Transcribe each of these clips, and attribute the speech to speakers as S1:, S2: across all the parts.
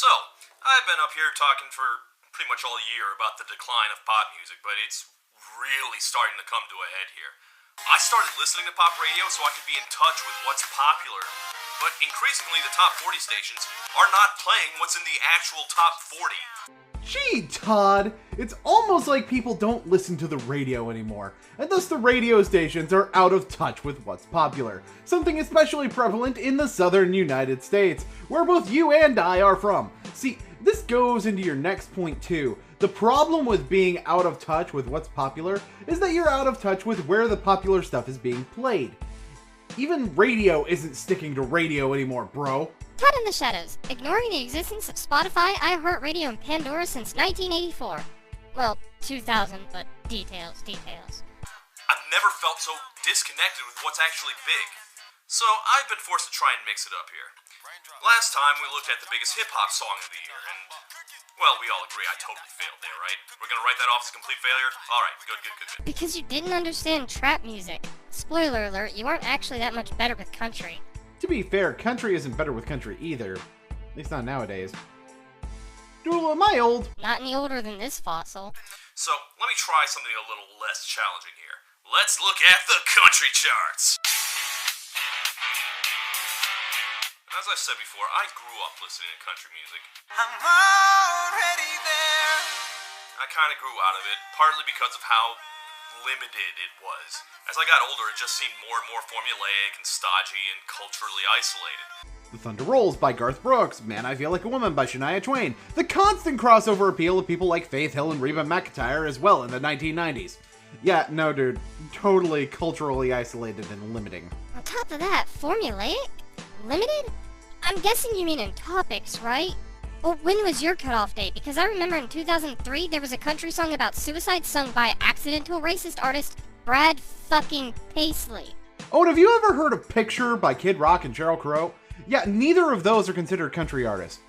S1: So, I've been up here talking for pretty much all year about the decline of pop music, but it's really starting to come to a head here. I started listening to pop radio so I could be in touch with what's popular, but increasingly the top 40 stations are not playing what's in the actual top 40.
S2: Gee, Todd, it's almost like people don't listen to the radio anymore, and thus the radio stations are out of touch with what's popular, something especially prevalent in the southern United States, where both you and I are from. See, this goes into your next point too. The problem with being out of touch with what's popular is that you're out of touch with where the popular stuff is being played. Even radio isn't sticking to radio anymore, bro.
S3: ToddInTheShadows, ignoring the existence of Spotify, iHeartRadio, and Pandora since 1984. Well, 2000, but details.
S1: I've never felt so disconnected with what's actually big. So I've been forced to try and mix it up here. Last time we looked at the biggest hip-hop song of the year, and, well, we all agree I totally failed there, right? We're gonna write that off as a complete failure? Alright, good.
S3: Because you didn't understand trap music. Spoiler alert, you aren't actually that much better with country.
S2: To be fair, country isn't better with country either. At least not nowadays. Doodle, am I old?
S3: Not any older than this fossil.
S1: So, let me try something a little less challenging here. Let's look at the country charts! As I said before, I grew up listening to country music. I'm already there. I kind of grew out of it, partly because of how limited it was. As I got older, it just seemed more and more formulaic and stodgy and culturally isolated.
S2: The Thunder Rolls by Garth Brooks, Man I Feel Like a Woman by Shania Twain, the constant crossover appeal of people like Faith Hill and Reba McEntire as well in the 1990s. Yeah, no dude, totally culturally isolated and limiting.
S3: On top of that, formulaic? Limited? I'm guessing you mean in topics, right? Well, when was your cutoff date? Because I remember in 2003 there was a country song about suicide sung by accidental racist artist Brad fucking Paisley.
S2: Oh, and have you ever heard of Picture by Kid Rock and Sheryl Crow? Yeah, neither of those are considered country artists.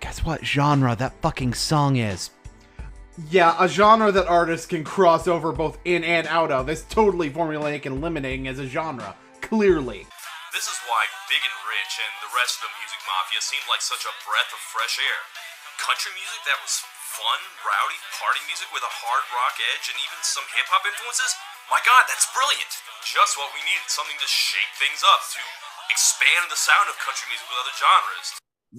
S2: Guess what genre that fucking song is? Yeah, a genre that artists can cross over both in and out of is totally formulaic and limiting as a genre, clearly.
S1: This is why Big and Rich and the rest of the music mafia seemed like such a breath of fresh air. Country music that was fun, rowdy, party music with a hard rock edge and even some hip-hop influences? My god, that's brilliant! Just what we needed, something to shake things up, to expand the sound of country music with other genres.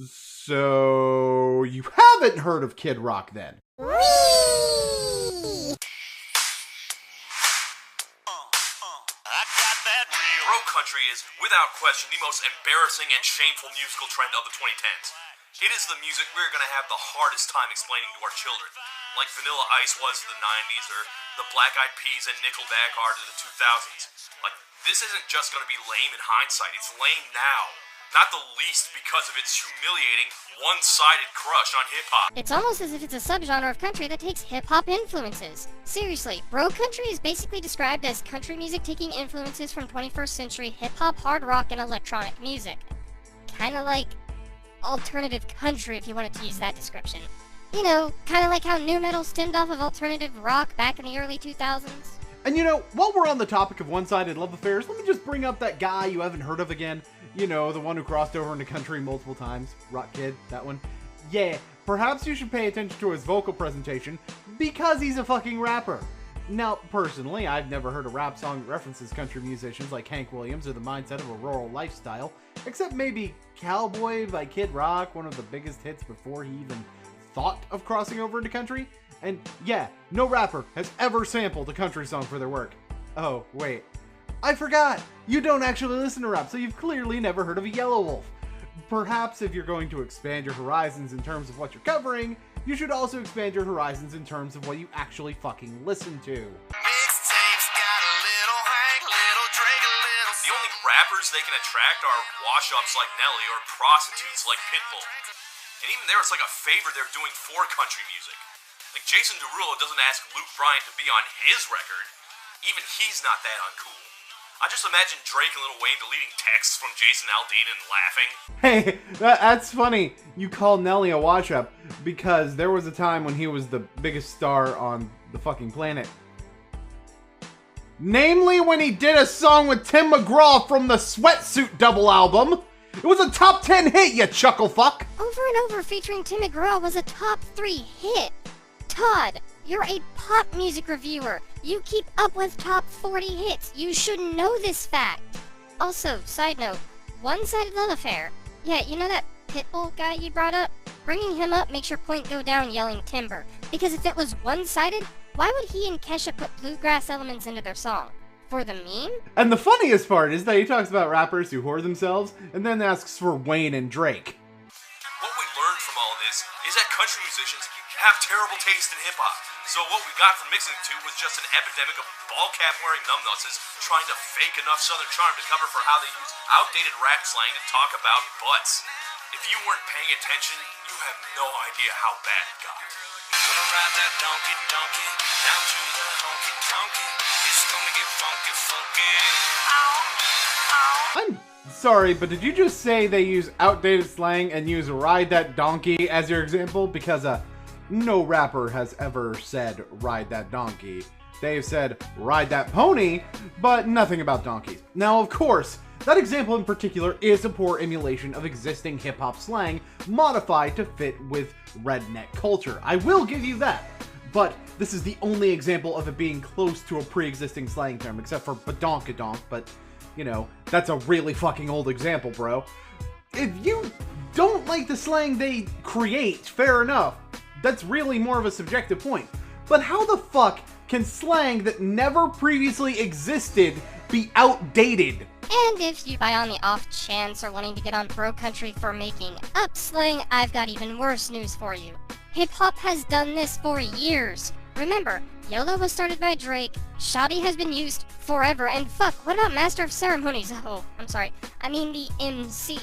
S2: So, you haven't heard of Kid Rock then?
S1: Bro country is, without question, the most embarrassing and shameful musical trend of the 2010s. It is the music we're going to have the hardest time explaining to our children, like Vanilla Ice was to the 90s, or the Black Eyed Peas and Nickelback are to the 2000s. Like, this isn't just going to be lame in hindsight, it's lame now. Not the least because of its humiliating, one-sided crush on hip-hop.
S3: It's almost as if it's a subgenre of country that takes hip-hop influences. Seriously, bro country is basically described as country music taking influences from 21st century hip-hop, hard rock, and electronic music. Kinda like alternative country, if you wanted to use that description. You know, kinda like how nu metal stemmed off of alternative rock back in the early 2000s.
S2: And you know, while we're on the topic of one-sided love affairs, let me just bring up that guy you haven't heard of again. You know, the one who crossed over into country multiple times. Rock Kid, that one. Yeah, perhaps you should pay attention to his vocal presentation, because he's a fucking rapper. Now, personally, I've never heard a rap song that references country musicians like Hank Williams or the mindset of a rural lifestyle, except maybe Cowboy by Kid Rock, one of the biggest hits before he even thought of crossing over into country. And yeah, no rapper has ever sampled a country song for their work. Oh, wait. I forgot! You don't actually listen to rap, so you've clearly never heard of a Yellow Wolf. Perhaps if you're going to expand your horizons in terms of what you're covering, you should also expand your horizons in terms of what you actually fucking listen to.
S1: Mixtapes got a little Hank, little Drake, a little... The only rappers they can attract are wash-ups like Nelly or prostitutes like Pitbull. And even there, it's like a favor they're doing for country music. Like, Jason Derulo doesn't ask Luke Bryan to be on his record. Even he's not that uncool. I just imagine Drake and Lil Wayne deleting texts from Jason Aldean and laughing.
S2: Hey, that's funny. You call Nelly a wash-up because there was a time when he was the biggest star on the fucking planet. Namely when he did a song with Tim McGraw from the Sweatsuit double album. It was a top 10 hit, you chuckle fuck!
S3: Over and Over featuring Tim McGraw was a top 3 hit. Todd, you're a pop music reviewer. You keep up with top 40 hits. You should know this fact. Also, side note, one-sided love affair. Yeah, you know that Pitbull guy you brought up? Bringing him up makes your point go down yelling timber. Because if it was one-sided, why would he and Kesha put bluegrass elements into their song? For the meme?
S2: And the funniest part is that he talks about rappers who whore themselves, and then asks for Wayne and Drake.
S1: What we learned from all of this is that country musicians have terrible taste in hip-hop. So what we got from mixing the two was just an epidemic of ball-cap-wearing numbnusses trying to fake enough Southern charm to cover for how they use outdated rap slang to talk about butts. If you weren't paying attention, you have no idea how bad it got. Gonna ride that donkey down to the honky tonky. It's gonna get funky funky.
S2: I'm sorry, but did you just say they use outdated slang and use ride that donkey as your example? Because no rapper has ever said ride that donkey. They've said ride that pony, but nothing about donkeys. Now, of course, that example in particular is a poor emulation of existing hip-hop slang modified to fit with redneck culture. I will give you that. But this is the only example of it being close to a pre-existing slang term, except for badonkadonk, but, you know, that's a really fucking old example, bro. If you don't like the slang they create, fair enough. That's really more of a subjective point. But how the fuck can slang that never previously existed be outdated?
S3: And if you, by on the off chance, are wanting to get on bro country for making up slang, I've got even worse news for you. Hip-hop has done this for years. Remember, YOLO was started by Drake, Shoddy has been used forever, and fuck, what about Master of Ceremonies? Oh, I'm sorry, I mean the MC.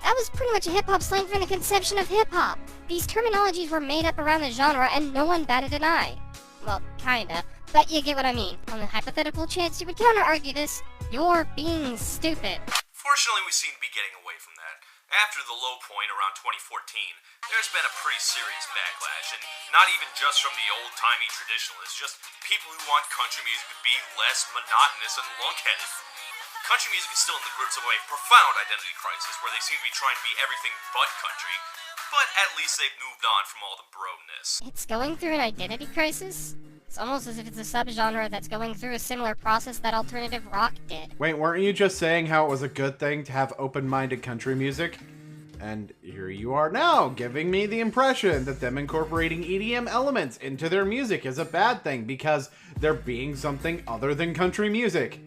S3: That was pretty much a hip-hop slang from the conception of hip-hop. These terminologies were made up around the genre and no one batted an eye. Well, kinda, but you get what I mean. On the hypothetical chance you would counter-argue this, you're being stupid.
S1: Fortunately, we seem to be getting away from that. After the low point around 2014, there's been a pretty serious backlash, and not even just from the old-timey traditionalists, just people who want country music to be less monotonous and lunk-headed. Country music is still in the grips of a profound identity crisis where they seem to be trying to be everything but country, but at least they've moved on from all the bro-ness.
S3: It's going through an identity crisis? It's almost as if it's a subgenre that's going through a similar process that alternative rock did.
S2: Wait, weren't you just saying how it was a good thing to have open-minded country music? And here you are now, giving me the impression that them incorporating EDM elements into their music is a bad thing because they're being something other than country music.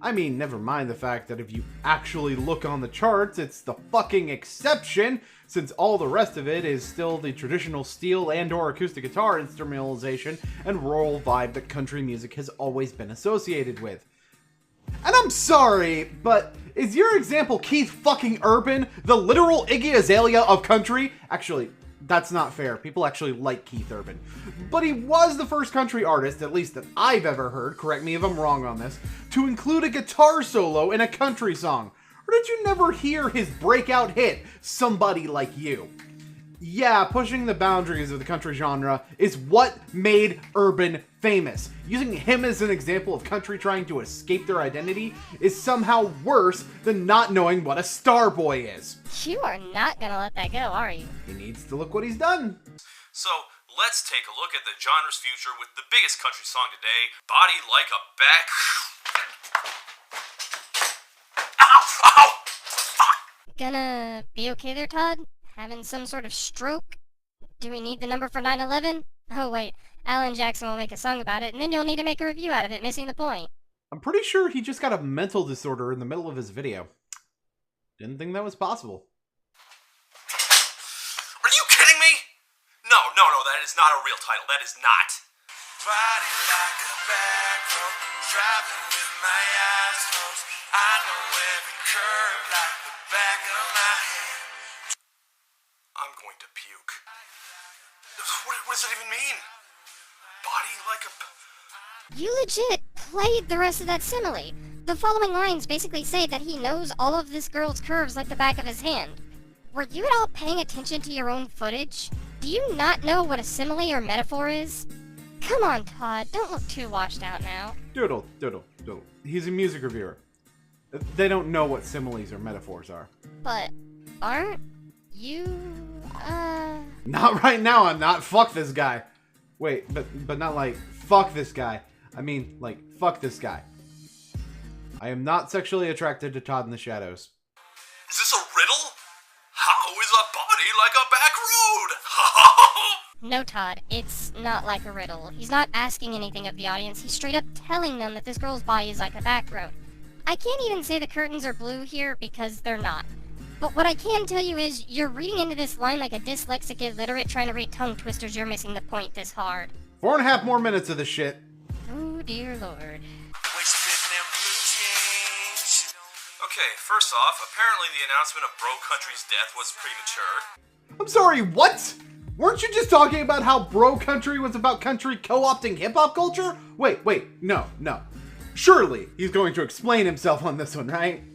S2: I mean, never mind the fact that if you actually look on the charts, it's the fucking exception, since all the rest of it is still the traditional steel and or acoustic guitar instrumentalization and rural vibe that country music has always been associated with. And I'm sorry, but is your example Keith fucking Urban, the literal Iggy Azalea of country? Actually, that's not fair. People actually like Keith Urban. But he was the first country artist, at least that I've ever heard, correct me if I'm wrong on this, to include a guitar solo in a country song. Or did you never hear his breakout hit, Somebody Like You? Yeah, pushing the boundaries of the country genre is what made Urban famous. Using him as an example of country trying to escape their identity is somehow worse than not knowing what a star boy is.
S3: You are not gonna let that go, are you?
S2: He needs to look what he's done.
S1: So, let's take a look at the genre's future with the biggest country song today, Body Like a Back... Ow! Ow! Fuck!
S3: Gonna be okay there, Todd? Having some sort of stroke? Do we need the number for 9/11? Oh wait, Alan Jackson will make a song about it, and then you'll need to make a review out of it, missing the point.
S2: I'm pretty sure he just got a mental disorder in the middle of his video. Didn't think that was possible.
S1: Are you kidding me? No, that is not a real title. That is not. Body like a backroad, driving with my eyes closed. I know every curve like the back of my hand. I'm going to puke. What does it even mean? Body like a...
S3: You legit played the rest of that simile. The following lines basically say that he knows all of this girl's curves like the back of his hand. Were you at all paying attention to your own footage? Do you not know what a simile or metaphor is? Come on, Todd, don't look too washed out now.
S2: Doodle. He's a music reviewer. They don't know what similes or metaphors are.
S3: But aren't you,
S2: Not right now, I'm not. Fuck this guy. Wait, but not like, fuck this guy. I mean, like, fuck this guy. I am not sexually attracted to ToddInTheShadows.
S1: Is this a riddle? How is a body like a back road?
S3: No, Todd, it's not like a riddle. He's not asking anything of the audience. He's straight up telling them that this girl's body is like a back road. I can't even say the curtains are blue here because they're not. But what I can tell you is, you're reading into this line like a dyslexic illiterate trying to read tongue twisters. You're missing the point this hard.
S2: 4.5 more minutes of this shit.
S3: Oh, dear Lord.
S1: Okay, first off, apparently the announcement of Bro Country's death was premature.
S2: I'm sorry, what? Weren't you just talking about how Bro Country was about country co-opting hip-hop culture? Wait, no. Surely he's going to explain himself on this one, right?
S1: And do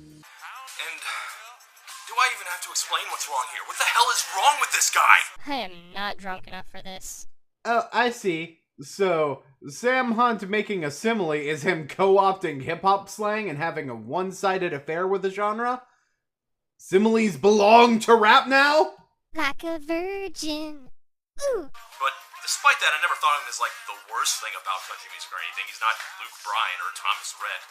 S1: I even have to explain what's wrong here? What the hell is wrong with this guy?
S3: I am not drunk enough for this.
S2: Oh, I see. So, Sam Hunt making a simile is him co-opting hip-hop slang and having a one-sided affair with the genre? Similes belong to rap now?
S3: Like a virgin. Ooh.
S1: But despite that, I never thought of him as like the worst thing about country music or anything. He's not Luke Bryan or Thomas Rhett.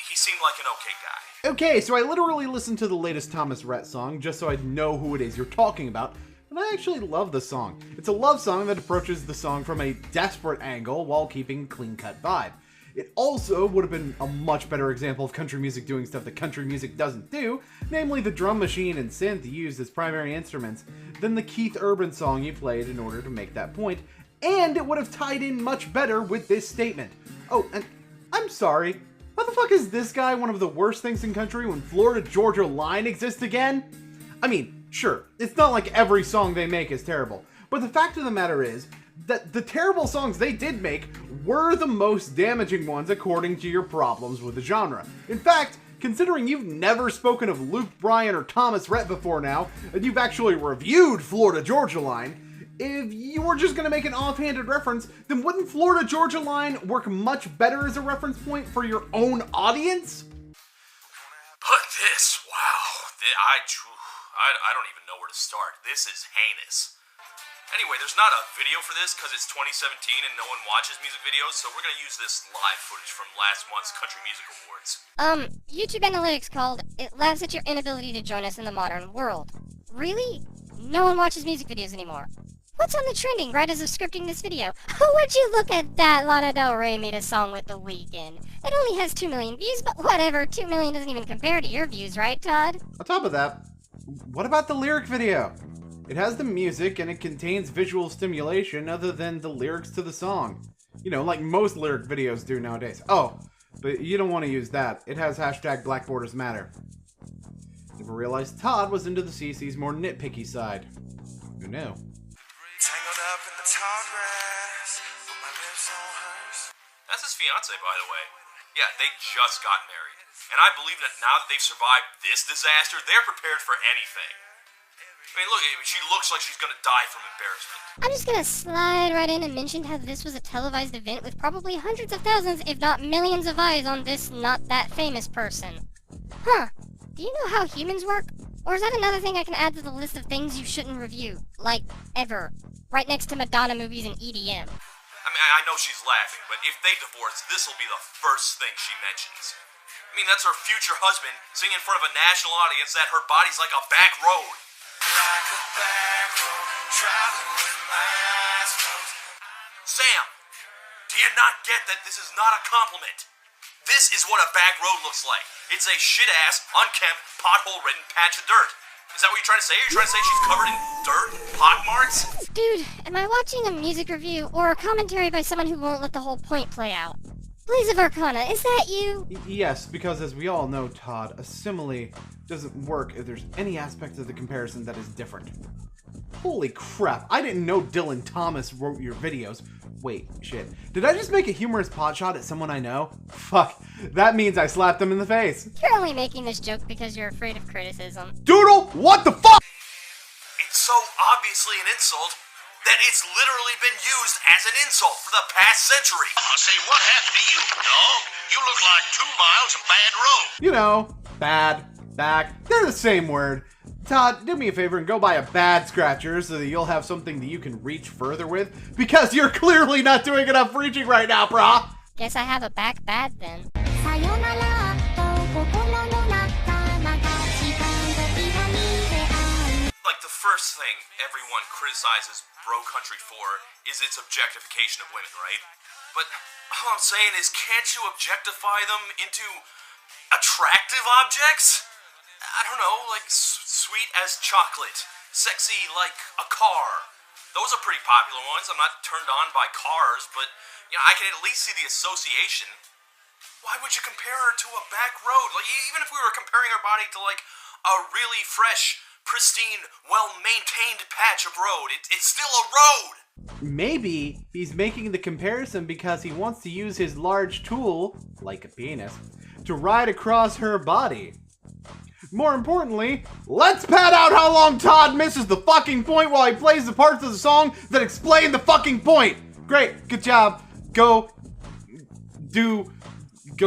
S1: He seemed like an okay guy.
S2: Okay, so I literally listened to the latest Thomas Rhett song just so I'd know who it is you're talking about. And I actually love the song. It's a love song that approaches the song from a desperate angle while keeping a clean-cut vibe. It also would have been a much better example of country music doing stuff that country music doesn't do, namely the drum machine and synth used as primary instruments, than the Keith Urban song you played in order to make that point, and it would have tied in much better with this statement. Oh, and I'm sorry, how the fuck is this guy one of the worst things in country when Florida-Georgia Line exists again? I mean, sure, it's not like every song they make is terrible, but the fact of the matter is that the terrible songs they did make were the most damaging ones according to your problems with the genre. In fact, considering you've never spoken of Luke Bryan or Thomas Rhett before now, and you've actually reviewed Florida-Georgia Line, if you were just going to make an offhanded reference, then wouldn't Florida-Georgia Line work much better as a reference point for your own audience?
S1: But this, wow, I don't even know where to start. This is heinous. Anyway, there's not a video for this because it's 2017 and no one watches music videos, so we're going to use this live footage from last month's Country Music Awards.
S3: YouTube Analytics called, "It laughs at your inability to join us in the modern world." Really? No one watches music videos anymore. What's on the trending right as of scripting this video? Would you look at that? Lana Del Rey made a song with The Weeknd. It only has 2 million views, but whatever. 2 million doesn't even compare to your views, right, Todd?
S2: On top of that, what about the lyric video? It has the music and it contains visual stimulation other than the lyrics to the song. You know, like most lyric videos do nowadays. Oh, but you don't want to use that. It has hashtag Black Borders Matter. Never realized Todd was into the CC's more nitpicky side. Who knew?
S4: Tangled up in the tall grass, with my lips on hers.
S1: That's his fiance, by the way. Yeah, they just got married. And I believe that now that they've survived this disaster, they're prepared for anything. I mean, look, she looks like she's gonna die from embarrassment.
S3: I'm just gonna slide right in and mention how this was a televised event with probably hundreds of thousands, if not millions of eyes on this not-that-famous person. Huh. Do you know how humans work? Or is that another thing I can add to the list of things you shouldn't review? Like, ever. Right next to Madonna movies and EDM.
S1: I mean, I know she's laughing, but if they divorce, this'll be the first thing she mentions. I mean, that's her future husband singing in front of a national audience that her body's like a back road.
S4: Like a backroad, traveling with my eyes closed.
S1: Sam, do you not get that this is not a compliment? This is what a back road looks like. It's a shit-ass, unkempt, pothole-ridden patch of dirt. Is that what you're trying to say? Are you trying to say she's covered in dirt and pockmarks?
S3: Dude, am I watching a music review or a commentary by someone who won't let the whole point play out? Blaze of Arcana, is that you?
S2: Yes, because as we all know, Todd, a simile doesn't work if there's any aspect of the comparison that is different. Holy crap, I didn't know Dylan Thomas wrote your videos. Wait, shit. Did I just make a humorous potshot at someone I know? Fuck, that means I slapped him in the face.
S3: You're only making this joke because you're afraid of criticism.
S2: Doodle, what the fuck?
S1: It's so obviously an insult that it's literally been used as an insult for the past century.
S5: I say, what happened to you, dog? You look like 2 miles of bad road.
S2: You know, bad, back, they're the same word. Todd, do me a favor and go buy a bad scratcher so that you'll have something that you can reach further with, because you're clearly not doing enough reaching right now, brah!
S3: Guess I have a back bad then.
S1: Like, the first thing everyone criticizes bro country for is its objectification of women, right? But all I'm saying is, can't you objectify them into attractive objects? I don't know, like sweet as chocolate, sexy like a car. Those are pretty popular ones. I'm not turned on by cars, but you know, I can at least see the association. Why would you compare her to a back road? Like, even if we were comparing her body to like a really fresh, pristine, well-maintained patch of road, it's still a road!
S2: Maybe he's making the comparison because he wants to use his large tool, like a penis, to ride across her body. More importantly, let's pad out how long Todd misses the fucking point while he plays the parts of the song that explain the fucking point. Great, good job. Go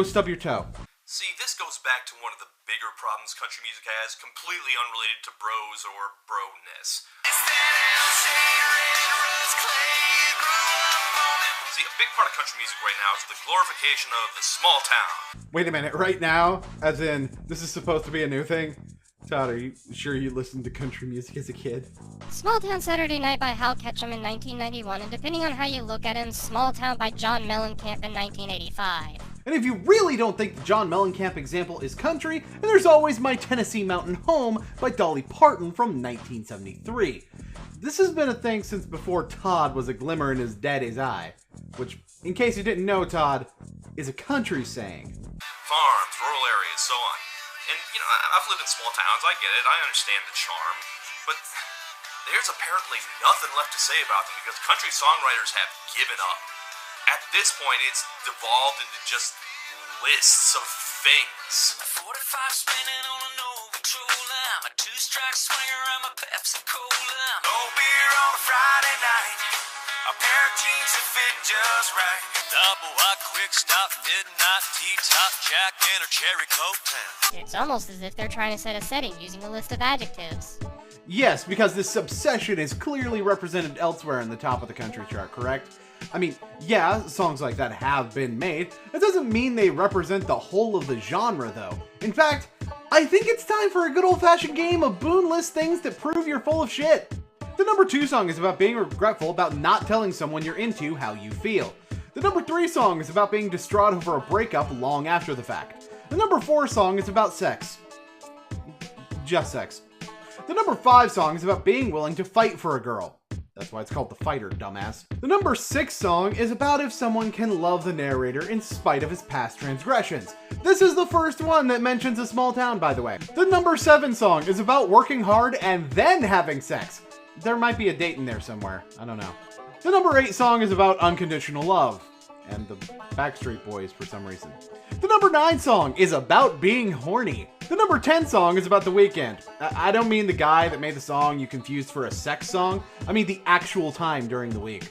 S2: stub your toe.
S1: See, this goes back to one of the bigger problems country music has, completely unrelated to bros or bro-ness. See, a big part of country music right now is the glorification of the small town.
S2: Wait a minute, right now? As in, this is supposed to be a new thing? Todd, are you sure you listened to country music as a kid?
S3: Small Town Saturday Night by Hal Ketchum in 1991, and depending on how you look at him, Small Town by John Mellencamp in 1985.
S2: And if you really don't think the John Mellencamp example is country, then there's always My Tennessee Mountain Home by Dolly Parton from 1973. This has been a thing since before Todd was a glimmer in his daddy's eye, which, in case you didn't know, Todd, is a country saying.
S1: Farms, rural areas, so on. And, you know, I've lived in small towns, I get it, I understand the charm, but there's apparently nothing left to say about them because country songwriters have given up. At this point, it's devolved into just lists of things.
S4: 45 spinning on an old controller. I'm a two-strike swinger, I'm a Pepsi Cola. No beer on a Friday night. A pair of jeans that fit just right. Double wide quick stop, midnight T-top Jack and a cherry Coke town.
S3: It's almost as if they're trying to set a setting using a list of adjectives.
S2: Yes, because this obsession is clearly represented elsewhere in the top of the country chart, correct? I mean, yeah, songs like that have been made. It doesn't mean they represent the whole of the genre, though. In fact, I think it's time for a good old-fashioned game of Boon list things that prove you're full of shit. The number 2 song is about being regretful about not telling someone you're into how you feel. The number 3 song is about being distraught over a breakup long after the fact. The number 4 song is about sex. Just sex. The number 5 song is about being willing to fight for a girl. That's why it's called The Fighter, dumbass. The number 6 song is about if someone can love the narrator in spite of his past transgressions. This is the first one that mentions a small town, by the way. The number 7 song is about working hard and then having sex. There might be a date in there somewhere. I don't know. The number 8 song is about unconditional love. And the Backstreet Boys for some reason. The number 9 song is about being horny. The number 10 song is about The Weeknd. I don't mean the guy that made the song you confused for a sex song. I mean the actual time during the week.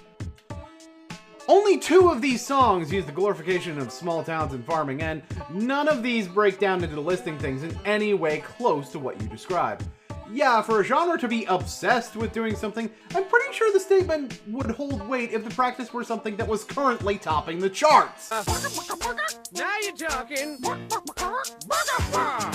S2: Only 2 of these songs use the glorification of small towns and farming, and none of these break down into listing things in any way close to what you described. Yeah, for a genre to be obsessed with doing something, I'm pretty sure the statement would hold weight if the practice were something that was currently topping the charts.
S5: Now you're talking.
S4: It makes me wanna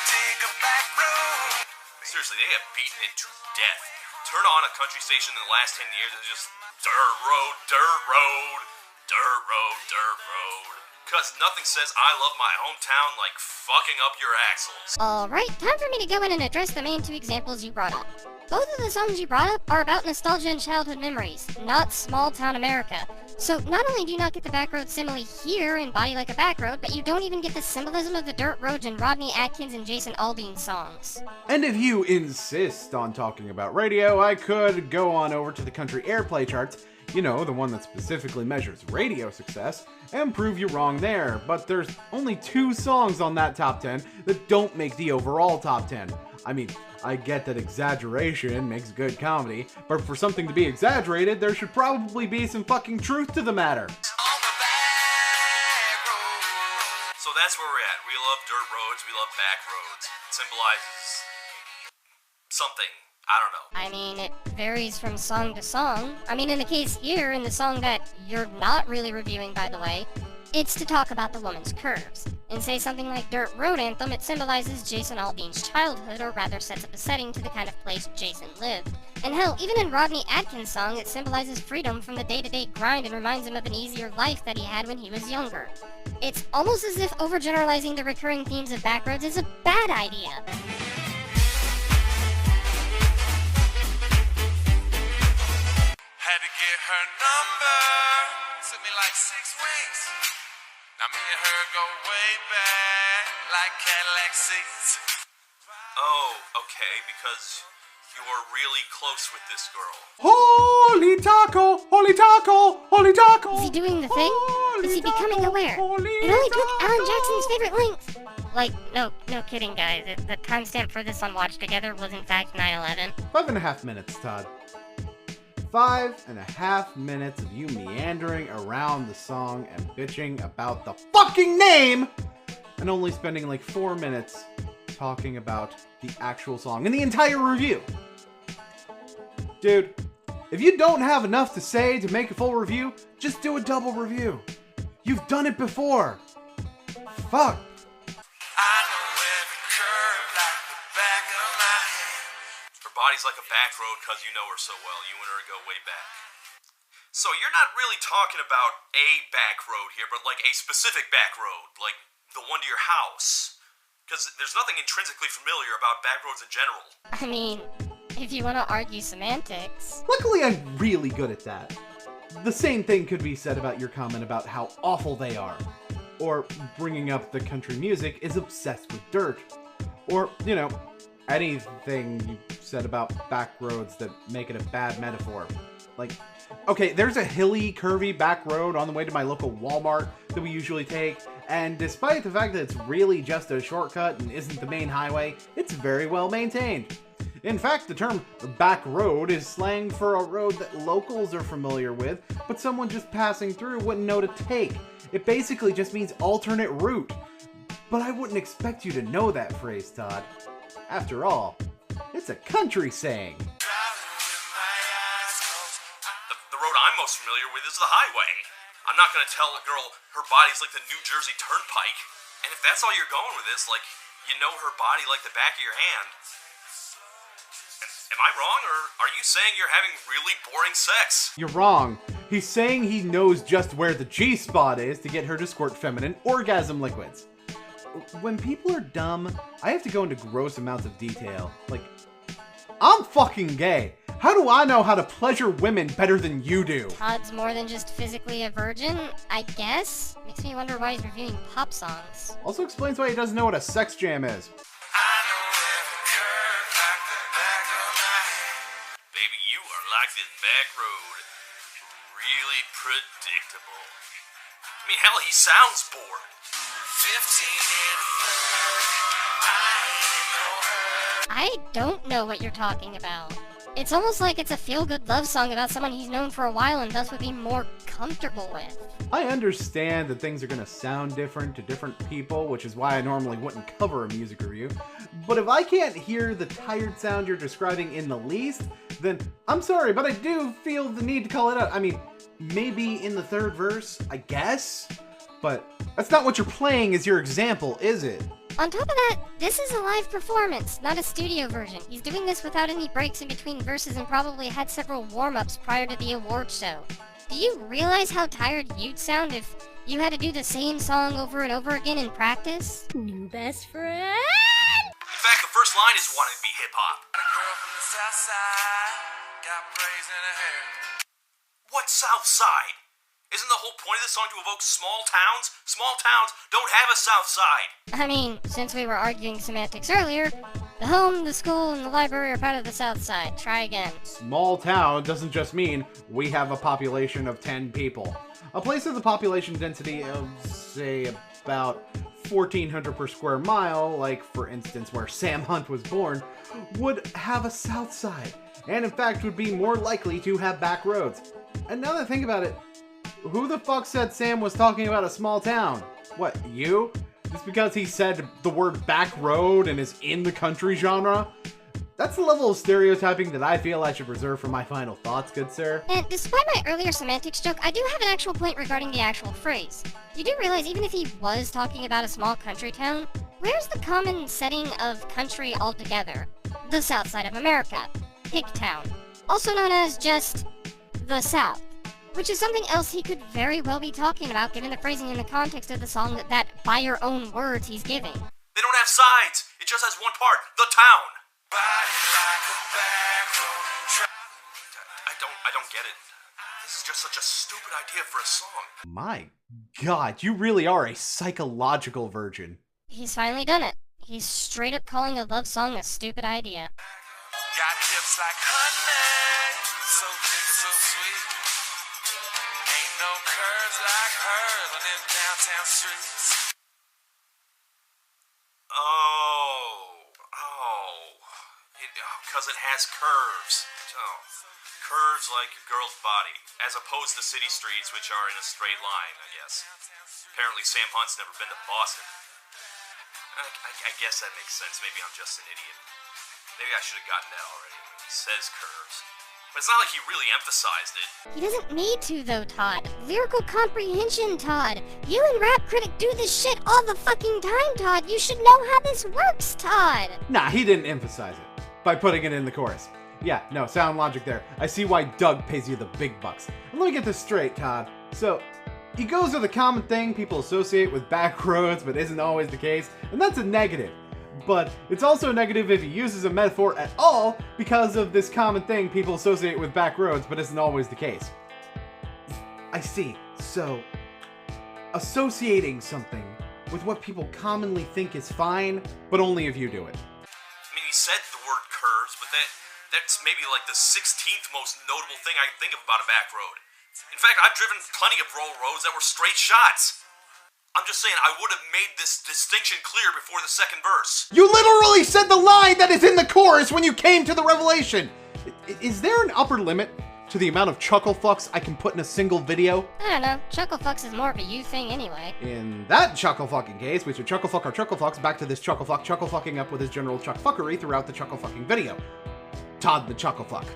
S4: take a back road.
S1: Seriously, they have beaten it to death. Turn on a country station in the last 10 years, it's just dirt road, dirt road, dirt road, dirt road. Because nothing says I love my hometown like fucking up your axles.
S3: Alright, time for me to go in and address the main 2 examples you brought up. Both of the songs you brought up are about nostalgia and childhood memories, not small town America. So not only do you not get the backroad simile here in Body Like a Backroad, but you don't even get the symbolism of the dirt roads in Rodney Atkins and Jason Aldean's songs.
S2: And if you insist on talking about radio, I could go on over to the country airplay charts, you know, the one that specifically measures radio success, and prove you wrong there. But there's only 2 songs on that top 10 that don't make the overall top 10. I mean, I get that exaggeration makes good comedy, but for something to be exaggerated, there should probably be some fucking truth to the matter.
S1: So that's where we're at. We love dirt roads, we love back roads. It symbolizes something. I don't know.
S3: I mean, it varies from song to song. I mean, in the case here, in the song that you're not really reviewing, by the way, it's to talk about the woman's curves. In, say, something like Dirt Road Anthem, it symbolizes Jason Aldean's childhood, or rather sets up a setting to the kind of place Jason lived. And hell, even in Rodney Atkins' song, it symbolizes freedom from the day-to-day grind and reminds him of an easier life that he had when he was younger. It's almost as if overgeneralizing the recurring themes of Backroads is a bad idea.
S4: Had to get her number. Took me like 6 weeks. Now me and her go way back, like Cadillac seats.
S1: Oh, okay, because you are really close with this girl.
S2: Holy taco! Holy taco! Holy taco!
S3: Is he doing the thing? Is he becoming aware? It only took Alan Jackson's favorite length. Like, no kidding, guys. The timestamp for this on Watch Together was in fact 9/11.
S2: 5.5 minutes, Todd. 5.5 minutes of you meandering around the song and bitching about the fucking name, and only spending like 4 minutes talking about the actual song and the entire review. Dude, if you don't have enough to say to make a full review, just do a double review. You've done it before. Fuck.
S4: I know every curve like the back of my hand.
S1: Her body's like a back road because you know her so well. You and her go way back. So you're not really talking about a back road here, but like a specific back road, like the one to your house. Because there's nothing intrinsically familiar about back roads in general.
S3: I mean, if you want to argue semantics.
S2: Luckily, I'm really good at that. The same thing could be said about your comment about how awful they are. Or bringing up the country music is obsessed with dirt. Or, you know, anything you said about back roads that make it a bad metaphor. Like, okay, there's a hilly, curvy back road on the way to my local Walmart that we usually take, and despite the fact that it's really just a shortcut and isn't the main highway, it's very well maintained. In fact, the term back road is slang for a road that locals are familiar with, but someone just passing through wouldn't know to take. It basically just means alternate route. But I wouldn't expect you to know that phrase, Todd. After all, it's a country saying.
S1: The road I'm most familiar with is the highway. I'm not gonna tell a girl her body's like the New Jersey Turnpike. And if that's all you're going with this, like, you know her body like the back of your hand. Am I wrong, or are you saying you're having really boring sex?
S2: You're wrong. He's saying he knows just where the G-spot is to get her to squirt feminine orgasm liquids. When people are dumb, I have to go into gross amounts of detail. Like, I'm fucking gay. How do I know how to pleasure women better than you do?
S3: Todd's more than just physically a virgin, I guess? Makes me wonder why he's reviewing pop songs.
S2: Also explains why he doesn't know what a sex jam is.
S4: I know every curve like the back of my hand.
S1: Baby, you are like this back road. Really predictable. I mean, hell, he sounds bored.
S4: 15 in the third. I ain't in no hurry.
S3: I don't know what you're talking about. It's almost like it's a feel-good love song about someone he's known for a while and thus would be more comfortable with.
S2: I understand that things are gonna sound different to different people, which is why I normally wouldn't cover a music review. But if I can't hear the tired sound you're describing in the least, then I'm sorry, but I do feel the need to call it out. I mean, maybe in the third verse, I guess? But that's not what you're playing as your example, is it?
S3: On top of that, this is a live performance, not a studio version. He's doing this without any breaks in between verses and probably had several warm-ups prior to the award show. Do you realize how tired you'd sound if you had to do the same song over and over again in practice?
S5: New best friend?
S1: In fact, the first line is wanting to be hip-hop.
S4: Got a girl from the south side, got braids in her hair.
S1: What South Side? Isn't the whole point of this song to evoke small towns? Small towns don't have a South Side.
S3: I mean, since we were arguing semantics earlier, the home, the school, and the library are part of the South Side. Try again.
S2: Small town doesn't just mean we have a population of 10 people. A place with a population density of, say, about 1,400 per square mile, like for instance where Sam Hunt was born, would have a South Side, and in fact would be more likely to have back roads. And now that I think about it, who the fuck said Sam was talking about a small town? What, you? just because he said the word back road and is in the country genre? That's the level of stereotyping that I feel I should reserve for my final thoughts, good sir.
S3: And despite my earlier semantics joke, I do have an actual point regarding the actual phrase. You do realize even if he was talking about a small country town, where's the common setting of country altogether? The South side of America. Hicktown. Also known as just the South. Which is something else he could very well be talking about given the phrasing in the context of the song that by your own words he's giving.
S1: They don't have sides. It just has one part. The town. I don't get it. This is just such a stupid idea for a song.
S2: My God, you really are a psychological virgin.
S3: He's finally done it. He's straight up calling a love song a stupid idea.
S4: Got hips like honey, so thick and so sweet. Ain't no curves like hers on them downtown streets.
S1: Because it has curves. Oh, curves like a girl's body, as opposed to city streets, which are in a straight line, I guess. Apparently Sam Hunt's never been to Boston. I guess that makes sense. Maybe I'm just an idiot. Maybe I should have gotten that already. He says curves. But it's not like he really emphasized it.
S3: He doesn't need to though, Todd. Lyrical comprehension, Todd. You and Rap Critic do this shit all the fucking time, Todd. You should know how this works, Todd.
S2: Nah, he didn't emphasize it by putting it in the chorus. Yeah, no, sound logic there. I see why Doug pays you the big bucks. And let me get this straight, Todd. So, he goes with a common thing people associate with back roads, but isn't always the case, and that's a negative. But it's also a negative if he uses a metaphor at all because of this common thing people associate with back roads, but isn't always the case. I see. So, associating something with what people commonly think is fine, but only if you do it.
S1: I mean, he said the word curves, but that's maybe like the 16th most notable thing I can think of about a back road. In fact, I've driven plenty of roll roads that were straight shots. I'm just saying, I would have made this distinction clear before the second verse.
S2: You literally said the line that is in the chorus when you came to the revelation! Is there an upper limit to the amount of chuckle fucks I can put in a single video?
S3: I don't know. Chuckle fucks is more of a you thing anyway.
S2: In that chuckle fucking case, we should chuckle fuck our chuckle fucks back to this chuckle fucking up with his general chuck fuckery throughout the chuckle fucking video. Todd the chuckle fuck.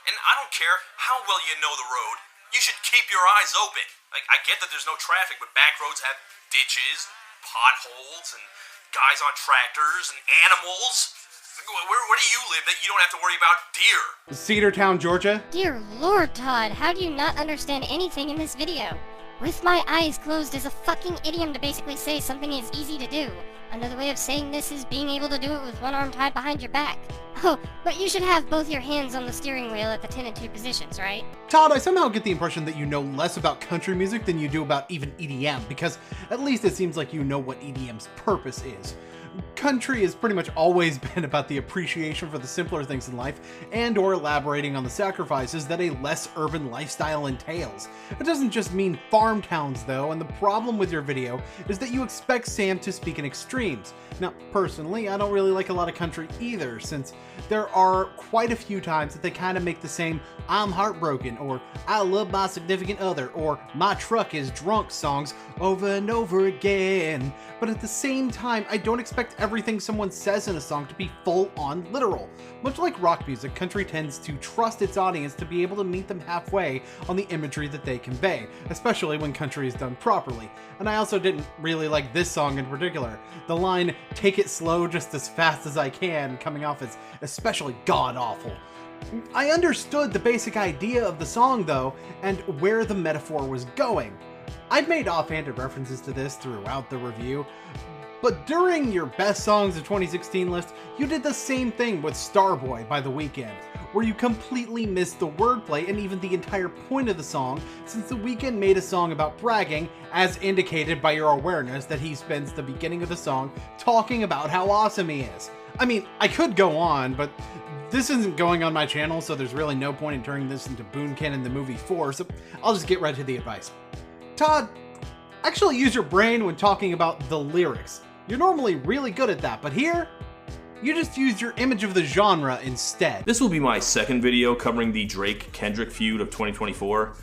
S1: And I don't care how well you know the road. You should keep your eyes open. Like, I get that there's no traffic, but back roads have ditches, potholes, and guys on tractors, and animals. Where do you live that you don't have to worry about deer?
S2: Cedartown, Georgia?
S3: Dear Lord, Todd, how do you not understand anything in this video? With my eyes closed is a fucking idiom to basically say something is easy to do. Another way of saying this is being able to do it with one arm tied behind your back. Oh, but you should have both your hands on the steering wheel at the 10 and 2 positions, right?
S2: Todd, I somehow get the impression that you know less about country music than you do about even EDM, because at least it seems like you know what EDM's purpose is. Country has pretty much always been about the appreciation for the simpler things in life and or elaborating on the sacrifices that a less urban lifestyle entails. It doesn't just mean farm towns though, and the problem with your video is that you expect Sam to speak in extremes. Now, personally, I don't really like a lot of country either, since there are quite a few times that they kind of make the same "I'm heartbroken" or "I love my significant other" or "my truck is drunk" songs over and over again. But at the same time, I don't expect everything someone says in a song to be full-on literal. Much like rock music, country tends to trust its audience to be able to meet them halfway on the imagery that they convey, especially when country is done properly. And I also didn't really like this song in particular. The line, "take it slow just as fast as I can," coming off as especially god-awful. I understood the basic idea of the song though, and where the metaphor was going. I've made offhanded references to this throughout the review, but during your best songs of 2016 list, you did the same thing with Starboy by The Weeknd, where you completely missed the wordplay and even the entire point of the song, since The Weeknd made a song about bragging, as indicated by your awareness that he spends the beginning of the song talking about how awesome he is. I mean, I could go on, but this isn't going on my channel, so there's really no point in turning this into Boon Cannon the Movie 4, so I'll just get right to the advice. Todd, actually use your brain when talking about the lyrics. You're normally really good at that, but here, you just used your image of the genre instead.
S1: This will be my second video covering the Drake-Kendrick feud of 2024.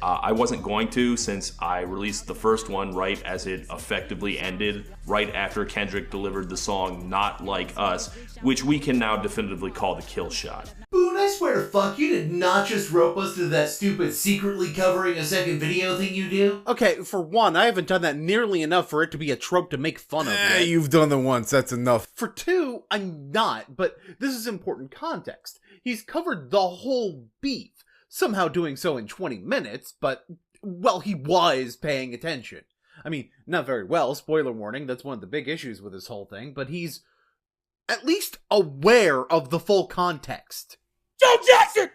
S1: I wasn't going to, since I released the first one right as it effectively ended, right after Kendrick delivered the song Not Like Us, which we can now definitively call the kill shot.
S6: Boon, I swear to fuck, you did not just rope us to that stupid secretly covering a second video thing you do.
S2: Okay, for one, I haven't done that nearly enough for it to be a trope to make fun of. Yet.
S7: You've done it once, that's enough.
S2: For two, I'm not, but this is important context. He's covered the whole beef, somehow doing so in 20 minutes, but, well, he was paying attention. I mean, not very well, spoiler warning, that's one of the big issues with this whole thing, but he's at least aware of the full context.
S5: Joe Jackson!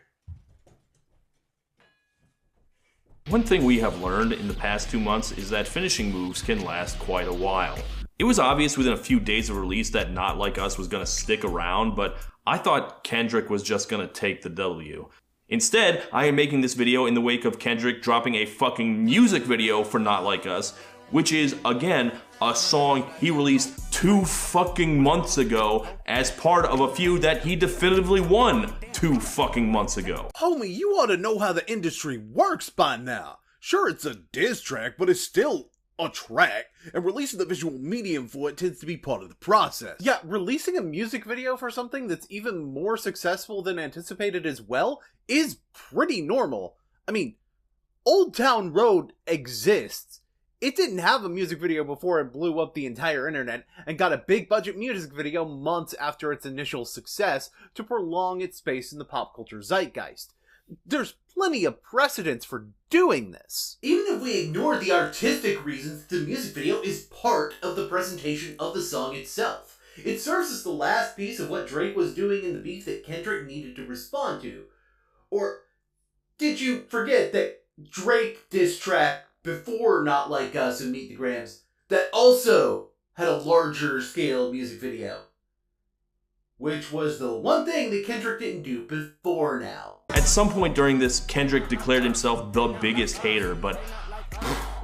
S1: One thing we have learned in the past 2 months is that finishing moves can last quite a while. It was obvious within a few days of release that Not Like Us was going to stick around, but I thought Kendrick was just going to take the W. Instead, I am making this video in the wake of Kendrick dropping a fucking music video for Not Like Us, which is, again, a song he released 2 fucking months ago as part of a feud that he definitively won 2 fucking months ago.
S7: Homie, you ought to know how the industry works by now. Sure, it's a diss track, but it's still a track, and releasing the visual medium for it tends to be part of the process.
S2: Yeah, releasing a music video for something that's even more successful than anticipated as well is pretty normal. I mean, Old Town Road exists. It didn't have a music video before it blew up the entire internet, and got a big budget music video months after its initial success to prolong its space in the pop culture zeitgeist. There's plenty of precedents for doing this.
S6: Even if we ignore the artistic reasons, the music video is part of the presentation of the song itself. It serves as the last piece of what Drake was doing in the beef that Kendrick needed to respond to. Or did you forget that Drake diss track before Not Like Us and Meet the Grams that also had a larger scale music video? Which was the one thing that Kendrick didn't do before now.
S1: At some point during this, Kendrick declared himself the biggest hater, but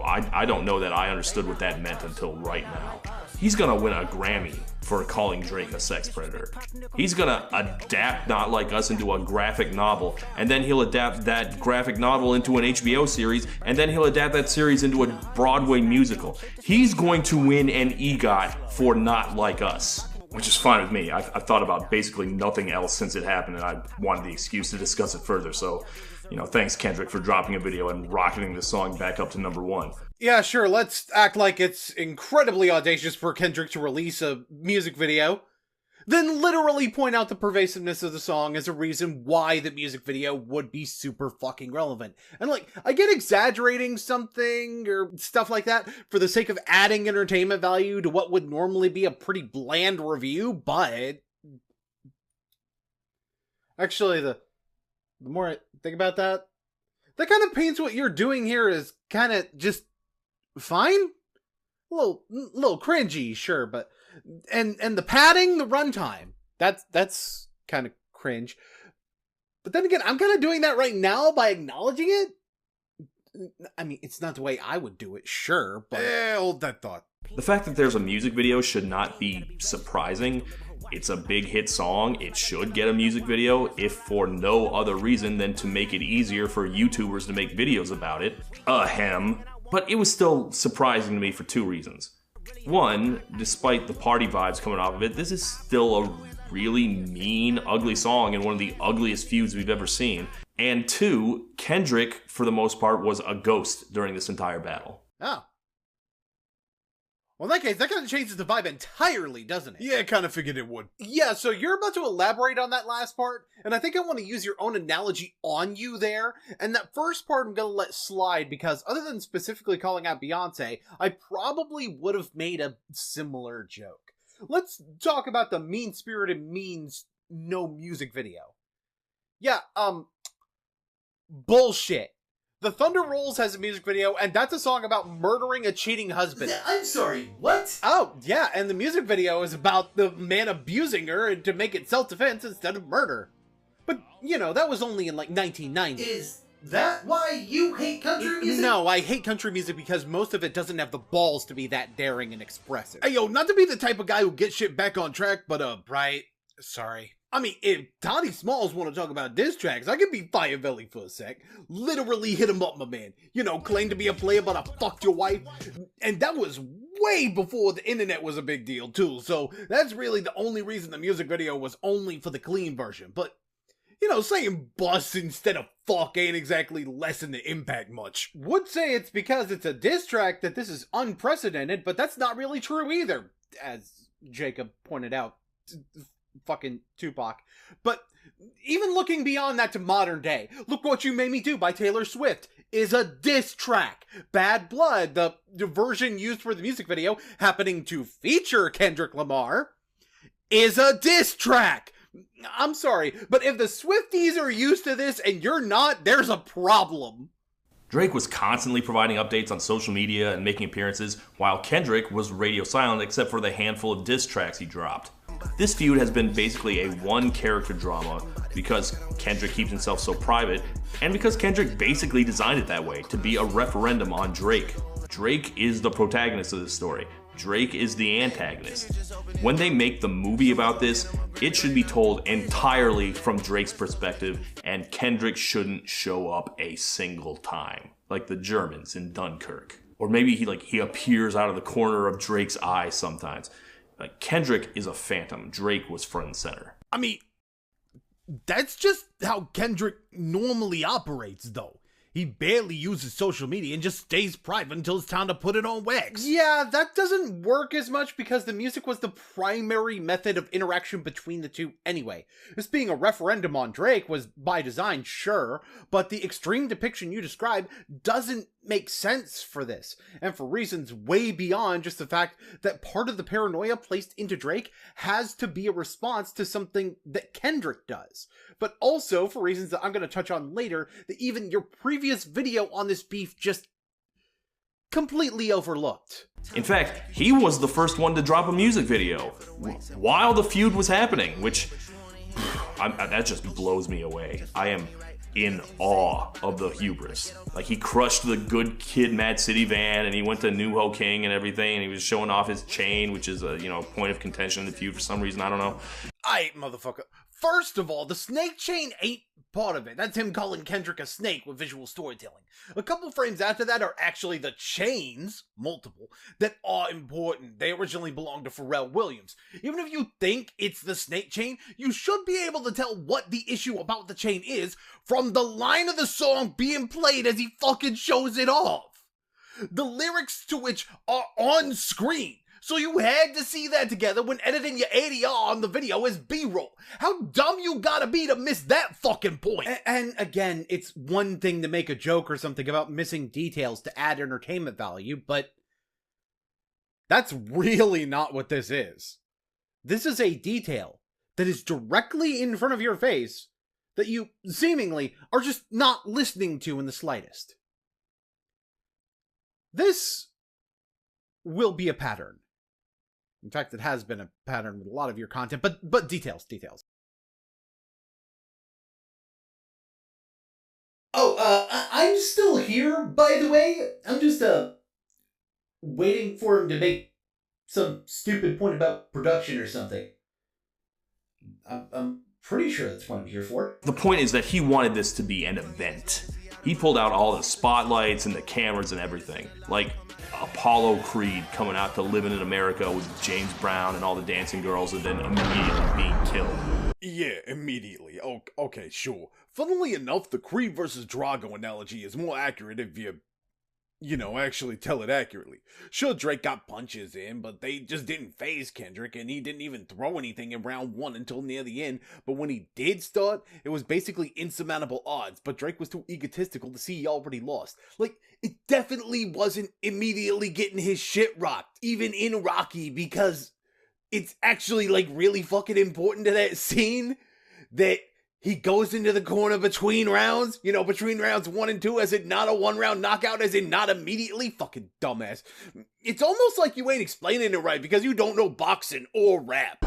S1: I don't know that I understood what that meant until right now. He's gonna win a Grammy for calling Drake a sex predator. He's gonna adapt Not Like Us into a graphic novel, and then he'll adapt that graphic novel into an HBO series, and then he'll adapt that series into a Broadway musical. He's going to win an EGOT for Not Like Us. Which is fine with me. I've thought about basically nothing else since it happened, and I wanted the excuse to discuss it further. So, thanks Kendrick for dropping a video and rocketing the song back up to #1.
S2: Yeah, sure, let's act like it's incredibly audacious for Kendrick to release a music video, then literally point out the pervasiveness of the song as a reason why the music video would be super fucking relevant. And I get exaggerating something or stuff like that for the sake of adding entertainment value to what would normally be a pretty bland review, but actually the more I think about that kind of paints what you're doing here as kind of just fine? A little cringy, sure, but and the padding, the runtime, that's kind of cringe. But then again, I'm kind of doing that right now by acknowledging it. I mean, it's not the way I would do it, sure, but
S7: Hold that thought.
S1: The fact that there's a music video should not be surprising. It's a big hit song. It should get a music video, if for no other reason than to make it easier for YouTubers to make videos about it. Ahem. But it was still surprising to me for 2 reasons. One, despite the party vibes coming off of it, this is still a really mean, ugly song and one of the ugliest feuds we've ever seen. And 2, Kendrick, for the most part, was a ghost during this entire battle.
S2: oh. Well, in that case, that kind of changes the vibe entirely, doesn't it?
S7: Yeah, kind of figured it would.
S2: Yeah, so you're about to elaborate on that last part, and I think I want to use your own analogy on you there, and that first part I'm going to let slide because other than specifically calling out Beyonce, I probably would have made a similar joke. Let's talk about the mean-spirited means no music video. Yeah, bullshit. The Thunder Rolls has a music video, and that's a song about murdering a cheating husband.
S6: I'm sorry, what?
S2: Oh, yeah, and the music video is about the man abusing her to make it self-defense instead of murder. But, that was only in 1990.
S6: Is that why you hate country music?
S2: No, I hate country music because most of it doesn't have the balls to be that daring and expressive.
S7: Hey, yo, not to be the type of guy who gets shit back on track, but, right, sorry. I mean, if Toddy Smalls want to talk about diss tracks, I could be Fire Belly for a sec. Literally hit him up, my man. You know, claim to be a player, but I fucked your wife. And that was way before the internet was a big deal, too. So that's really the only reason the music video was only for the clean version. But, you know, saying bust instead of fuck ain't exactly lessen the impact much.
S2: Would say it's because it's a diss track that this is unprecedented, but that's not really true either, as Jacob pointed out. Fucking Tupac. But even looking beyond that to modern day, Look What You Made Me Do by Taylor Swift is a diss track. Bad Blood, the version used for the music video happening to feature Kendrick Lamar, is a diss track. I'm sorry, but if the Swifties are used to this and you're not, there's a problem.
S1: Drake was constantly providing updates on social media and making appearances, while Kendrick was radio silent except for the handful of diss tracks he dropped. This feud has been basically a one-character drama because Kendrick keeps himself so private, and because Kendrick basically designed it that way, to be a referendum on Drake. Drake is the protagonist of this story. Drake is the antagonist. When they make the movie about this, it should be told entirely from Drake's perspective, and Kendrick shouldn't show up a single time, like the Germans in Dunkirk. Or maybe he appears out of the corner of Drake's eye sometimes. Kendrick is a phantom. Drake was front and center.
S7: I mean, that's just how Kendrick normally operates, though. He barely uses social media and just stays private until it's time to put it on wax.
S2: Yeah, that doesn't work as much because the music was the primary method of interaction between the two anyway. This being a referendum on Drake was by design, sure, but the extreme depiction you described doesn't make sense for this, and for reasons way beyond just the fact that part of the paranoia placed into Drake has to be a response to something that Kendrick does, but also for reasons that I'm going to touch on later that even your previous video on this beef just completely overlooked.
S1: In fact, he was the first one to drop a music video while the feud was happening, which that just blows me away. I am in awe of the hubris. Like, he crushed the Good Kid, Mad City van, and he went to New Ho King and everything, and he was showing off his chain, which is a point of contention in the feud for some reason. I don't know.
S7: Aight, motherfucker. First of all, the snake chain ain't part of it. That's him calling Kendrick a snake with visual storytelling. A couple frames after that are actually the chains, multiple, that are important. They originally belonged to Pharrell Williams. Even if you think it's the snake chain, you should be able to tell what the issue about the chain is from the line of the song being played as he fucking shows it off. The lyrics to which are on screen. So you had to see that together when editing your ADR on the video as B-roll. How dumb you gotta be to miss that fucking point?
S2: And again, it's one thing to make a joke or something about missing details to add entertainment value, but that's really not what this is. This is a detail that is directly in front of your face that you seemingly are just not listening to in the slightest. This will be a pattern. In fact, it has been a pattern with a lot of your content, but details.
S6: I'm still here, by the way. I'm just, waiting for him to make some stupid point about production or something. I'm pretty sure that's what I'm here for.
S1: The point is that he wanted this to be an event. He pulled out all the spotlights and the cameras and everything. Like Apollo Creed coming out to Living in America with James Brown and all the dancing girls and then immediately being killed.
S7: Yeah, immediately. Okay, sure. Funnily enough, the Creed versus Drago analogy is more accurate if you actually tell it accurately. Sure, Drake got punches in, but they just didn't phase Kendrick, and he didn't even throw anything in round one until near the end. But when he did start, it was basically insurmountable odds, but Drake was too egotistical to see he already lost. Like, it definitely wasn't immediately getting his shit rocked, even in Rocky, because it's actually, really fucking important to that scene that he goes into the corner between rounds, between rounds 1 and 2, as in not a 1-round knockout, as in not immediately. Fucking dumbass. It's almost like you ain't explaining it right because you don't know boxing or rap.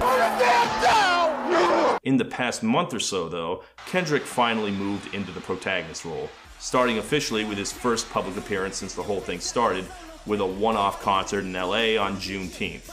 S1: In the past month or so, though, Kendrick finally moved into the protagonist role, starting officially with his first public appearance since the whole thing started, with a one-off concert in LA on Juneteenth.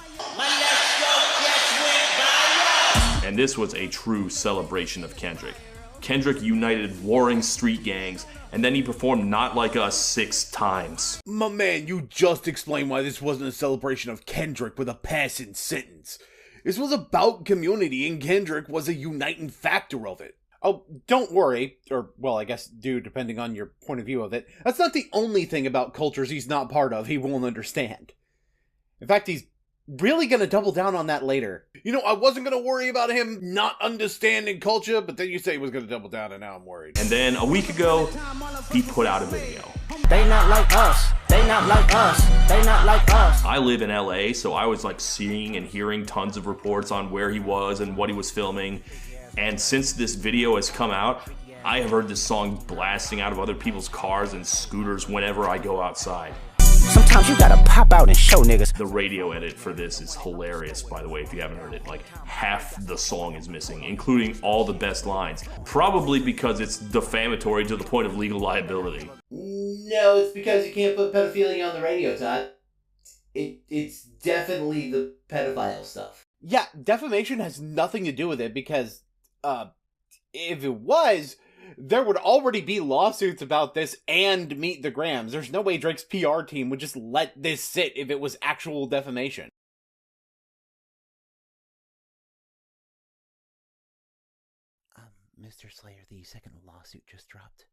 S1: And this was a true celebration of Kendrick. Kendrick united warring street gangs, and then he performed Not Like Us 6 times.
S7: My man, you just explained why this wasn't a celebration of Kendrick with a passing sentence. This was about community, and Kendrick was a uniting factor of it.
S2: Oh, don't worry, or, well, I guess do, depending on your point of view of it. That's not the only thing about cultures he's not part of he won't understand. In fact, he's really gonna double down on that later.
S7: You know, I wasn't gonna worry about him not understanding culture, but then you say he was gonna double down, and now I'm worried.
S1: And then a week ago, he put out a video.
S5: They not like us. They not like us. They not like us.
S1: I live in LA, so I was like seeing and hearing tons of reports on where he was and what he was filming. And since this video has come out, I have heard this song blasting out of other people's cars and scooters whenever I go outside.
S5: Sometimes you gotta pop out and show niggas.
S1: The radio edit for this is hilarious, by the way, if you haven't heard it. Like, half the song is missing, including all the best lines. Probably because it's defamatory to the point of legal liability.
S6: No, it's because you can't put pedophilia on the radio, Todd. It's definitely the pedophile stuff.
S2: Yeah, defamation has nothing to do with it because, if it was, there would already be lawsuits about this and Meet the Grams. There's no way Drake's PR team would just let this sit if it was actual defamation.
S6: Mr. Slayer, the second lawsuit just dropped.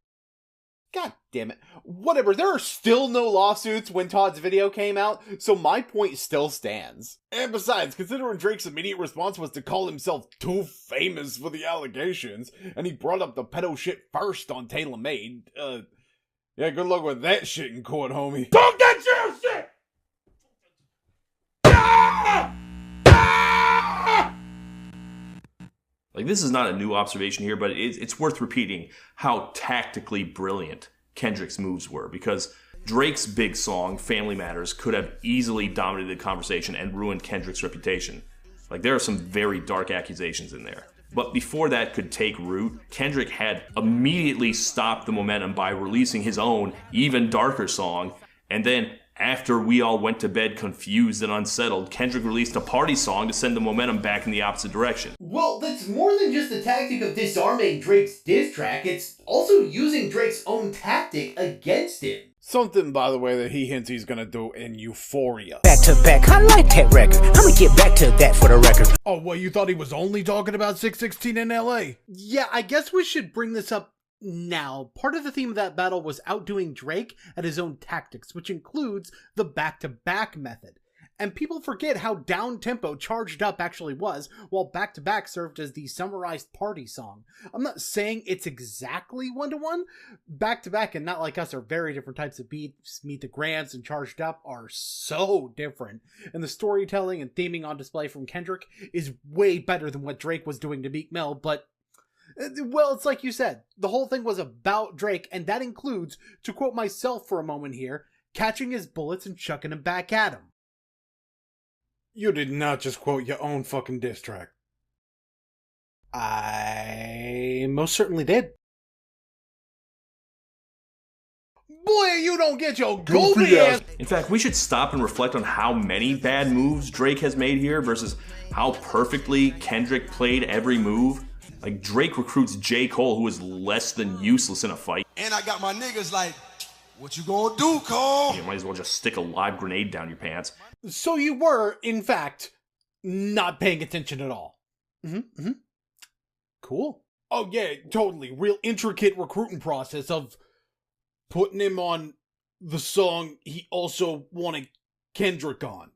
S2: God damn it. Whatever, there are still no lawsuits when Todd's video came out, so my point still stands.
S7: And besides, considering Drake's immediate response was to call himself too famous for the allegations, and he brought up the pedo shit first on Taylor Made, yeah, good luck with that shit in court, homie. Talk that shit!
S1: Like, this is not a new observation here, but it's worth repeating how tactically brilliant Kendrick's moves were, because Drake's big song, Family Matters, could have easily dominated the conversation and ruined Kendrick's reputation. Like, there are some very dark accusations in there. But before that could take root, Kendrick had immediately stopped the momentum by releasing his own, even darker song, and then after we all went to bed confused and unsettled, Kendrick released a party song to send the momentum back in the opposite direction.
S6: Well, that's more than just the tactic of disarming Drake's diss track, it's also using Drake's own tactic against him.
S7: Something, by the way, that he hints he's gonna do in Euphoria.
S5: Back to back, I like that record. I'ma get back to that for the record.
S7: Oh, well, you thought he was only talking about 616 in LA?
S2: Yeah, I guess we should bring this up now. Part of the theme of that battle was outdoing Drake at his own tactics, which includes the back-to-back method. And people forget how down-tempo Charged Up actually was, while back-to-back served as the summarized party song. I'm not saying it's exactly one-to-one. Back-to-back and Not Like Us are very different types of beats. Meet the Grants and Charged Up are so different. And the storytelling and theming on display from Kendrick is way better than what Drake was doing to Meek Mill, but well, it's like you said, the whole thing was about Drake, and that includes, to quote myself for a moment here, catching his bullets and chucking them back at him.
S7: You did not just quote your own fucking diss track.
S2: I most certainly did.
S7: Boy, you don't get your goofy ass.
S1: In fact, we should stop and reflect on how many bad moves Drake has made here versus how perfectly Kendrick played every move. Like, Drake recruits J. Cole, who is less than useless in a fight.
S8: And I got my niggas like, what you gonna do, Cole?
S1: You might as well just stick a live grenade down your pants.
S2: So you were, in fact, not paying attention at all. Cool.
S7: Oh yeah, totally. Real intricate recruiting process of putting him on the song he also wanted Kendrick on.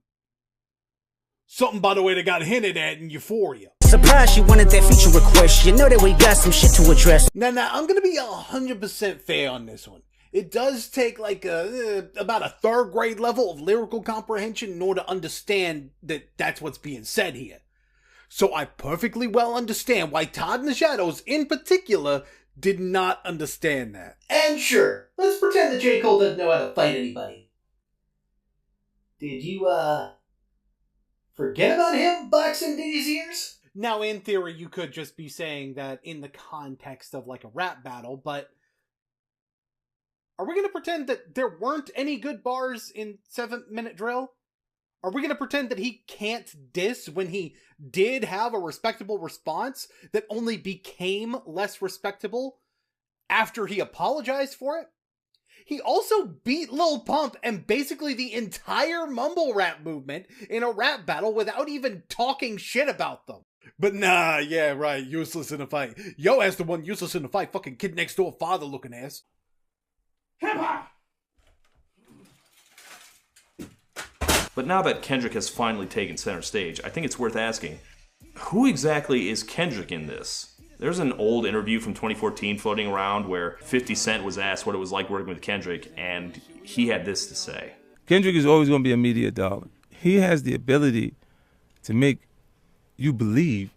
S7: Something, by the way, that got hinted at in Euphoria.
S5: Surprised you wanted that feature request. You know that we got some shit to address.
S7: Now, I'm gonna be 100% fair on this one. It does take like about a third grade level of lyrical comprehension in order to understand that that's what's being said here. So I perfectly well understand why ToddInTheShadows, in particular, did not understand that.
S6: And sure, let's pretend that J. Cole doesn't know how to fight anybody. Did you, forget about him boxing Diddy's ears?
S2: Now, in theory, you could just be saying that in the context of like a rap battle, but are we going to pretend that there weren't any good bars in 7 Minute Drill? Are we going to pretend that he can't diss when he did have a respectable response that only became less respectable after he apologized for it? He also beat Lil Pump and basically the entire mumble rap movement in a rap battle without even talking shit about them.
S7: But nah, yeah, right, useless in a fight. Yo ass the one useless in a fight, fucking kid next door father looking ass.
S1: But now that Kendrick has finally taken center stage, I think it's worth asking, who exactly is Kendrick in this? There's an old interview from 2014 floating around where 50 Cent was asked what it was like working with Kendrick, and he had this to say.
S9: Kendrick is always going to be a media darling. He has the ability to make you believe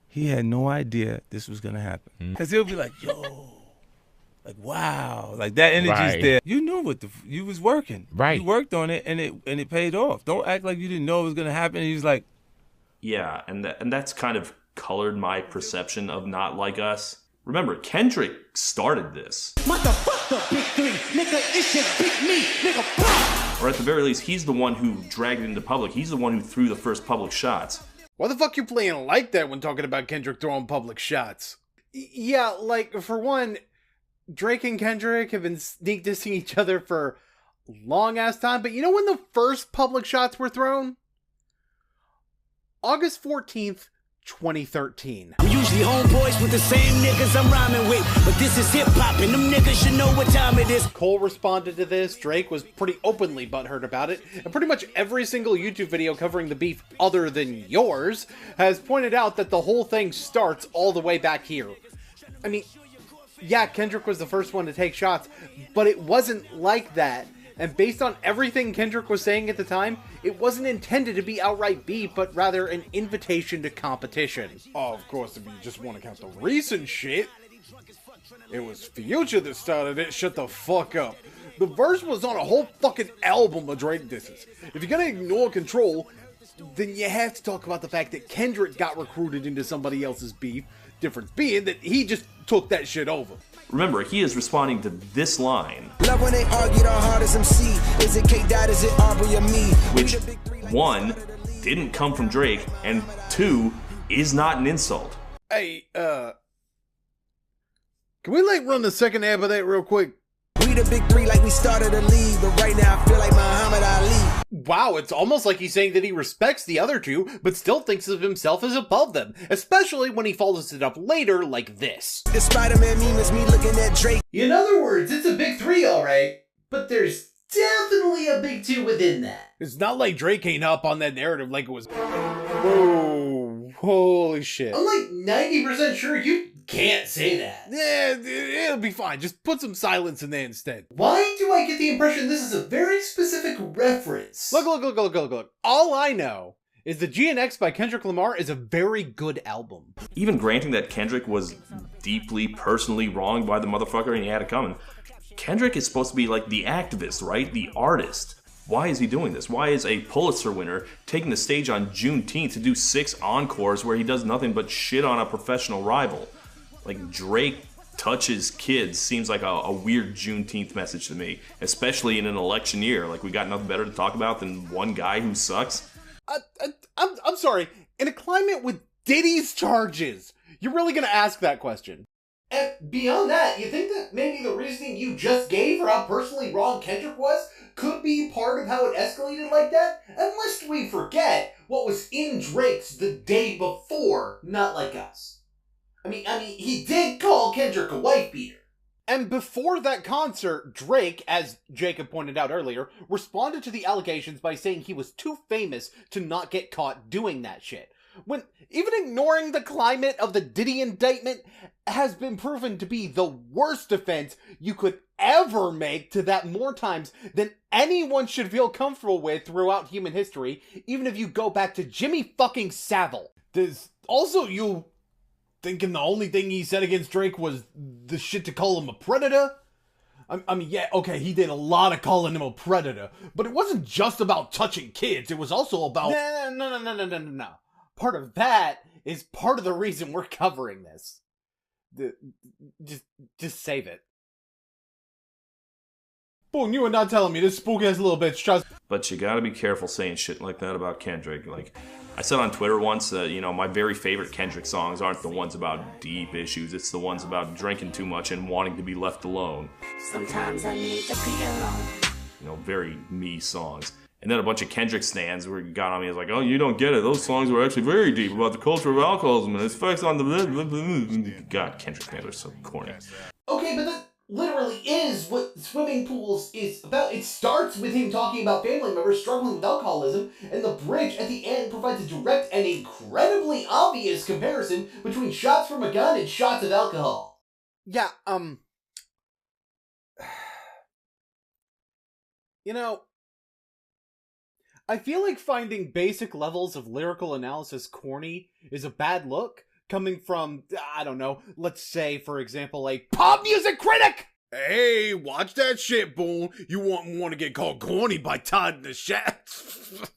S9: he had no idea this was going to happen. Because he'll be like, yo, like, wow, like that energy's there. You knew what you was working.
S10: Right.
S9: You worked on it and it paid off. Don't act like you didn't know it was going to happen. And he was like,
S1: yeah, and that's kind of colored my perception of Not Like Us. Remember, Kendrick started this.
S5: Motherfucker, big three, nigga, it's just big me, nigga.
S1: Or at the very least, he's the one who dragged it into public. He's the one who threw the first public shots.
S7: Why the fuck you playing like that when talking about Kendrick throwing public shots?
S2: Yeah, like, for one, Drake and Kendrick have been sneak dissing each other for a long-ass time, but you know when the first public shots were thrown? August 14th, 2013.
S5: We usually homeboys with the same niggas I'm rhyming with, but this is hip-hop and them niggas should know what time it is.
S2: Cole responded to this, Drake was pretty openly butthurt about it, and pretty much every single YouTube video covering the beef other than yours has pointed out that the whole thing starts all the way back here. I mean, yeah, Kendrick was the first one to take shots, but it wasn't like that. And based on everything Kendrick was saying at the time, it wasn't intended to be outright beef, but rather an invitation to competition.
S7: Oh, of course, if you just want to count the recent shit, it was Future that started it. Shut the fuck up. The verse was on a whole fucking album of Drake disses. If you're gonna ignore Control, then you have to talk about the fact that Kendrick got recruited into somebody else's beef. Difference being that he just took that shit over.
S1: Remember, he is responding to this line.
S5: Love when they argue the hardest MC. Is it K-Dot, is it Aubrey or me?
S1: Which, one, didn't come from Drake, and two, is not an insult.
S7: Hey, can we like run the second half of that real quick?
S5: We the big three like we started a league, but right now I feel like Muhammad Ali.
S2: Wow, it's almost like he's saying that he respects the other two, but still thinks of himself as above them, especially when he follows it up later like this.
S5: The Spider-Man meme is me looking at Drake.
S6: In other words, it's a big three, alright, but there's definitely a big two within that.
S7: It's not like Drake ain't up on that narrative like it was. Whoa, holy shit.
S6: I'm like 90% sure you can't say that.
S7: Yeah, it'll be fine. Just put some silence in there instead.
S6: Why do I get the impression this is a very specific reference?
S2: Look. All I know is the GNX by Kendrick Lamar is a very good album.
S1: Even granting that Kendrick was deeply personally wronged by the motherfucker and he had it coming, Kendrick is supposed to be like the activist, right? The artist. Why is he doing this? Why is a Pulitzer winner taking the stage on Juneteenth to do 6 encores where he does nothing but shit on a professional rival? Like, Drake touches kids seems like a weird Juneteenth message to me, especially in an election year. Like, we got nothing better to talk about than one guy who sucks.
S2: I'm sorry. In a climate with Diddy's charges, you're really gonna ask that question?
S6: And beyond that, you think that maybe the reasoning you just gave for how personally wrong Kendrick was could be part of how it escalated like that? And lest we forget what was in Drake's the day before Not Like Us. I mean, he did call Kendrick a wife beater.
S2: And before that concert, Drake, as Jacob pointed out earlier, responded to the allegations by saying he was too famous to not get caught doing that shit. When even ignoring the climate of the Diddy indictment has been proven to be the worst offense you could ever make to that more times than anyone should feel comfortable with throughout human history, even if you go back to Jimmy fucking Savile.
S7: There's also you thinking the only thing he said against Drake was the shit to call him a predator? I mean, yeah, okay, he did a lot of calling him a predator, but it wasn't just about touching kids, it was also about...
S2: No. Part of that is part of the reason we're covering this. Just save it. Boon, you are not telling me this spook-ass little bitch tries...
S1: But you gotta be careful saying shit like that about Kendrick. Like, I said on Twitter once that, my very favorite Kendrick songs aren't the ones about deep issues. It's the ones about drinking too much and wanting to be left alone.
S5: Sometimes I need to be alone.
S1: Very me songs. And then a bunch of Kendrick stans got on me. I was like, oh, you don't get it. Those songs were actually very deep about the culture of alcoholism and its effects on the... God, Kendrick fans are so corny.
S6: Okay, but that literally is what Swimming Pools is about. It starts with him talking about family members struggling with alcoholism, and the bridge at the end provides a direct and incredibly obvious comparison between shots from a gun and shots of alcohol.
S2: Yeah, I feel like finding basic levels of lyrical analysis corny is a bad look, coming from, I don't know, let's say, for example, a pop music critic!
S7: Hey, watch that shit, Boon. You won't want to get called corny by ToddInTheShadows.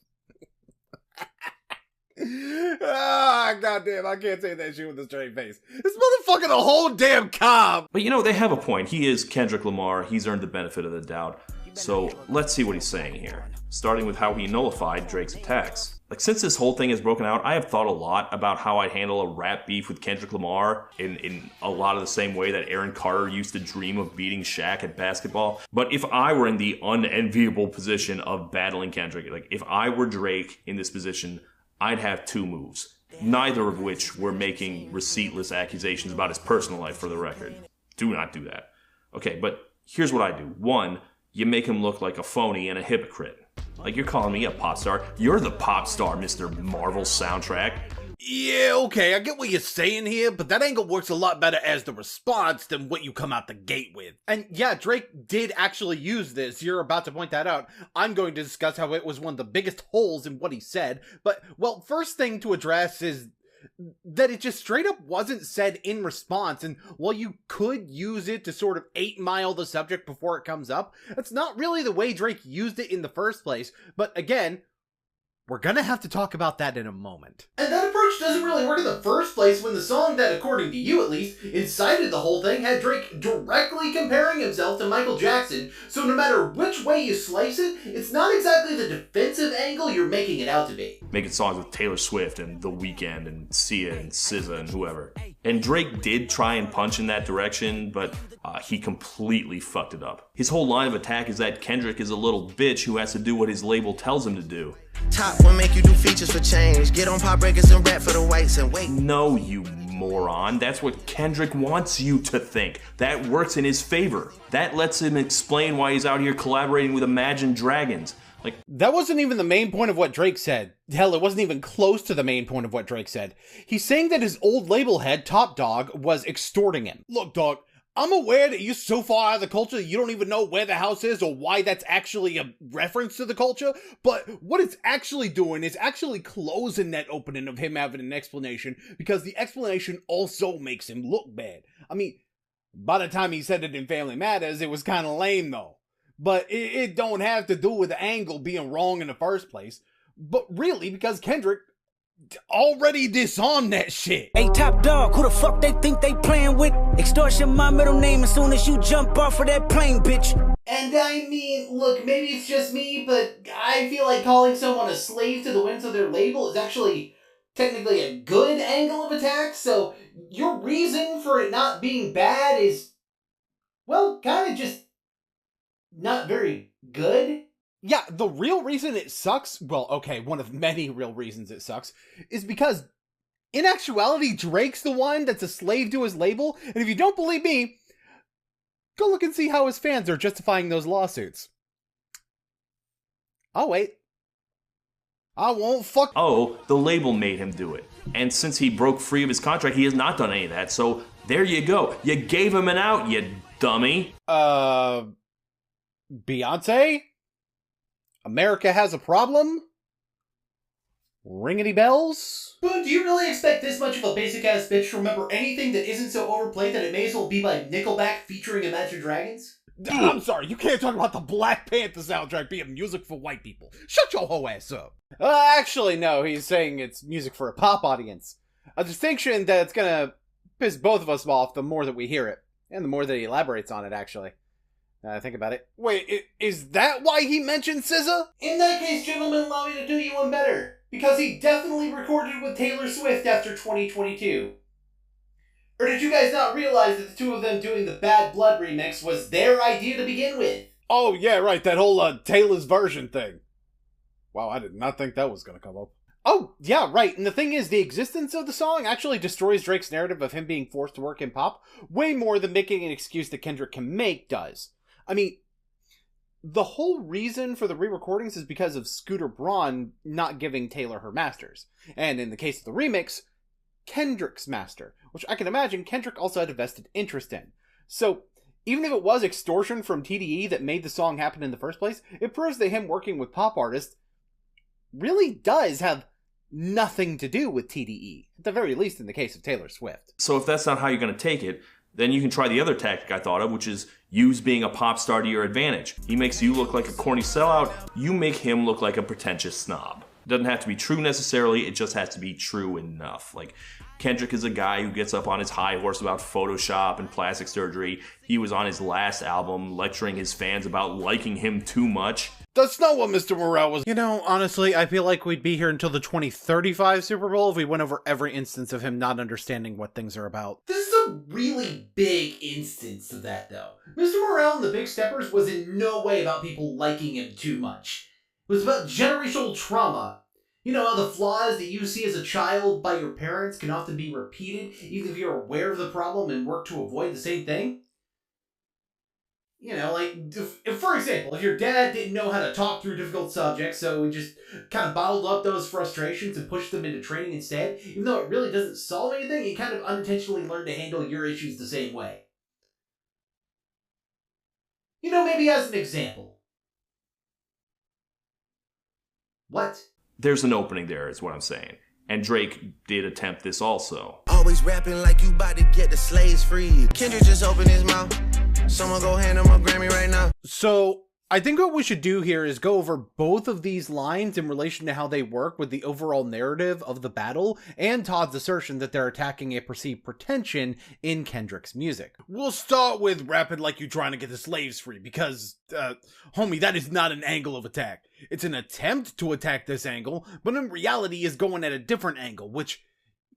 S7: Goddamn, I can't say that shit with a straight face. This motherfucker the whole damn cob.
S1: But they have a point. He is Kendrick Lamar. He's earned the benefit of the doubt. So let's see what he's saying here. Starting with how he nullified Drake's attacks. Since this whole thing has broken out, I have thought a lot about how I'd handle a rap beef with Kendrick Lamar in a lot of the same way that Aaron Carter used to dream of beating Shaq at basketball. But if I were in the unenviable position of battling Kendrick, if I were Drake in this position, I'd have two moves. Neither of which were making receiptless accusations about his personal life, for the record. Do not do that. Okay, but here's what I do. One, you make him look like a phony and a hypocrite. You're calling me a pop star. You're the pop star, Mr. Marvel soundtrack.
S7: Yeah, okay, I get what you're saying here, but that angle works a lot better as the response than what you come out the gate with.
S2: And yeah, Drake did actually use this. You're about to point that out. I'm going to discuss how it was one of the biggest holes in what he said. But, well, first thing to address is that it just straight up wasn't said in response, and while you could use it to sort of 8-mile the subject before it comes up, that's not really the way Drake used it in the first place. But again, we're gonna have to talk about that in a moment.
S6: And that approach doesn't really work in the first place when the song that, according to you at least, incited the whole thing had Drake directly comparing himself to Michael Jackson, so no matter which way you slice it, it's not exactly the defensive angle you're making it out to be.
S1: Making songs with Taylor Swift and The Weeknd and Sia and SZA and whoever. And Drake did try and punch in that direction, but he completely fucked it up. His whole line of attack is that Kendrick is a little bitch who has to do what his label tells him to do.
S10: Top one make you do features for change. Get on pop records and rap for the whites and wait.
S1: No, you moron. That's what Kendrick wants you to think. That works in his favor. That lets him explain why he's out here collaborating with Imagine Dragons.
S2: That wasn't even the main point of what Drake said. Hell, it wasn't even close to the main point of what Drake said. He's saying that his old label head, Top Dog, was extorting him. Look, dog, I'm aware that you're so far out of the culture that you don't even know where the house is or why that's actually a reference to the culture, but what it's actually doing is actually closing that opening of him having an explanation, because the explanation also makes him look bad. I mean, by the time he said it in Family Matters, it was kind of lame though. But it don't have to do with the angle being wrong in the first place, but really because Kendrick already disarmed that shit.
S5: Hey, Top Dog, who the fuck they think they playing with? Extortion my middle name as soon as you jump off of that plane, bitch.
S6: And I mean, look, maybe it's just me, but I feel like calling someone a slave to the whims of their label is actually technically a good angle of attack, so your reason for it not being bad is, well, kind of just not very good.
S2: Yeah, the real reason it sucks, well, okay, one of many real reasons it sucks, is because in actuality, Drake's the one that's a slave to his label, and if you don't believe me, go look and see how his fans are justifying those lawsuits. I'll wait. I won't fuck.
S1: Oh, the label made him do it. And since he broke free of his contract, he has not done any of that, so there you go. You gave him an out, you dummy.
S2: Beyonce? America has a problem? Ring any bells?
S6: Boon, do you really expect this much of a basic-ass bitch to remember anything that isn't so overplayed that it may as well be by Nickelback featuring Imagine Dragons?
S2: I'm sorry, you can't talk about the Black Panther soundtrack being music for white people. Shut your whole ass up. Actually, no, he's saying it's music for a pop audience. A distinction that's gonna piss both of us off the more that we hear it. And the more that he elaborates on it, actually. I think about it.
S7: Wait, is that why he mentioned SZA?
S6: In that case, gentlemen, allow me to do you one better. Because he definitely recorded with Taylor Swift after 2022. Or did you guys not realize that the two of them doing the Bad Blood remix was their idea to begin with?
S7: Oh, yeah, right, that whole Taylor's version thing. Wow, I did not think that was gonna come up.
S2: Oh, yeah, right. And the thing is, the existence of the song actually destroys Drake's narrative of him being forced to work in pop way more than making an excuse that Kendrick can make does. I mean, the whole reason for the re-recordings is because of Scooter Braun not giving Taylor her masters. And in the case of the remix, Kendrick's master, which I can imagine Kendrick also had a vested interest in. So, even if it was extortion from TDE that made the song happen in the first place, it proves that him working with pop artists really does have nothing to do with TDE, at the very least in the case of Taylor Swift.
S1: So if that's not how you're going to take it, then you can try the other tactic I thought of, which is use being a pop star to your advantage. He makes you look like a corny sellout, you make him look like a pretentious snob. It doesn't have to be true necessarily, it just has to be true enough. Like, Kendrick is a guy who gets up on his high horse about Photoshop and plastic surgery. He was on his last album lecturing his fans about liking him too much.
S7: That's not what Mr. Morale was.
S2: You know, honestly, I feel like we'd be here until the 2035 Super Bowl if we went over every instance of him not understanding what things are about.
S6: This is a really big instance of that, though. Mr. Morale and the Big Steppers was in no way about people liking him too much. It was about generational trauma. You know how the flaws that you see as a child by your parents can often be repeated, even if you're aware of the problem and work to avoid the same thing? You know, like, if, for example, if your dad didn't know how to talk through difficult subjects, so he just kind of bottled up those frustrations and pushed them into training instead, even though it really doesn't solve anything, he kind of unintentionally learned to handle your issues the same way. You know, maybe as an example. What?
S1: There's an opening there, is what I'm saying. And Drake did attempt this also.
S10: Always rapping like you about to get the slaves free. Kendrick just opened his mouth. Someone go hand him a Grammy right now.
S2: So, I think what we should do here is go over both of these lines in relation to how they work with the overall narrative of the battle, and Todd's assertion that they're attacking a perceived pretension in Kendrick's music.
S7: We'll start with rapping like you trying to get the slaves free, because, homie, that is not an angle of attack. It's an attempt to attack this angle, but in reality is going at a different angle, which,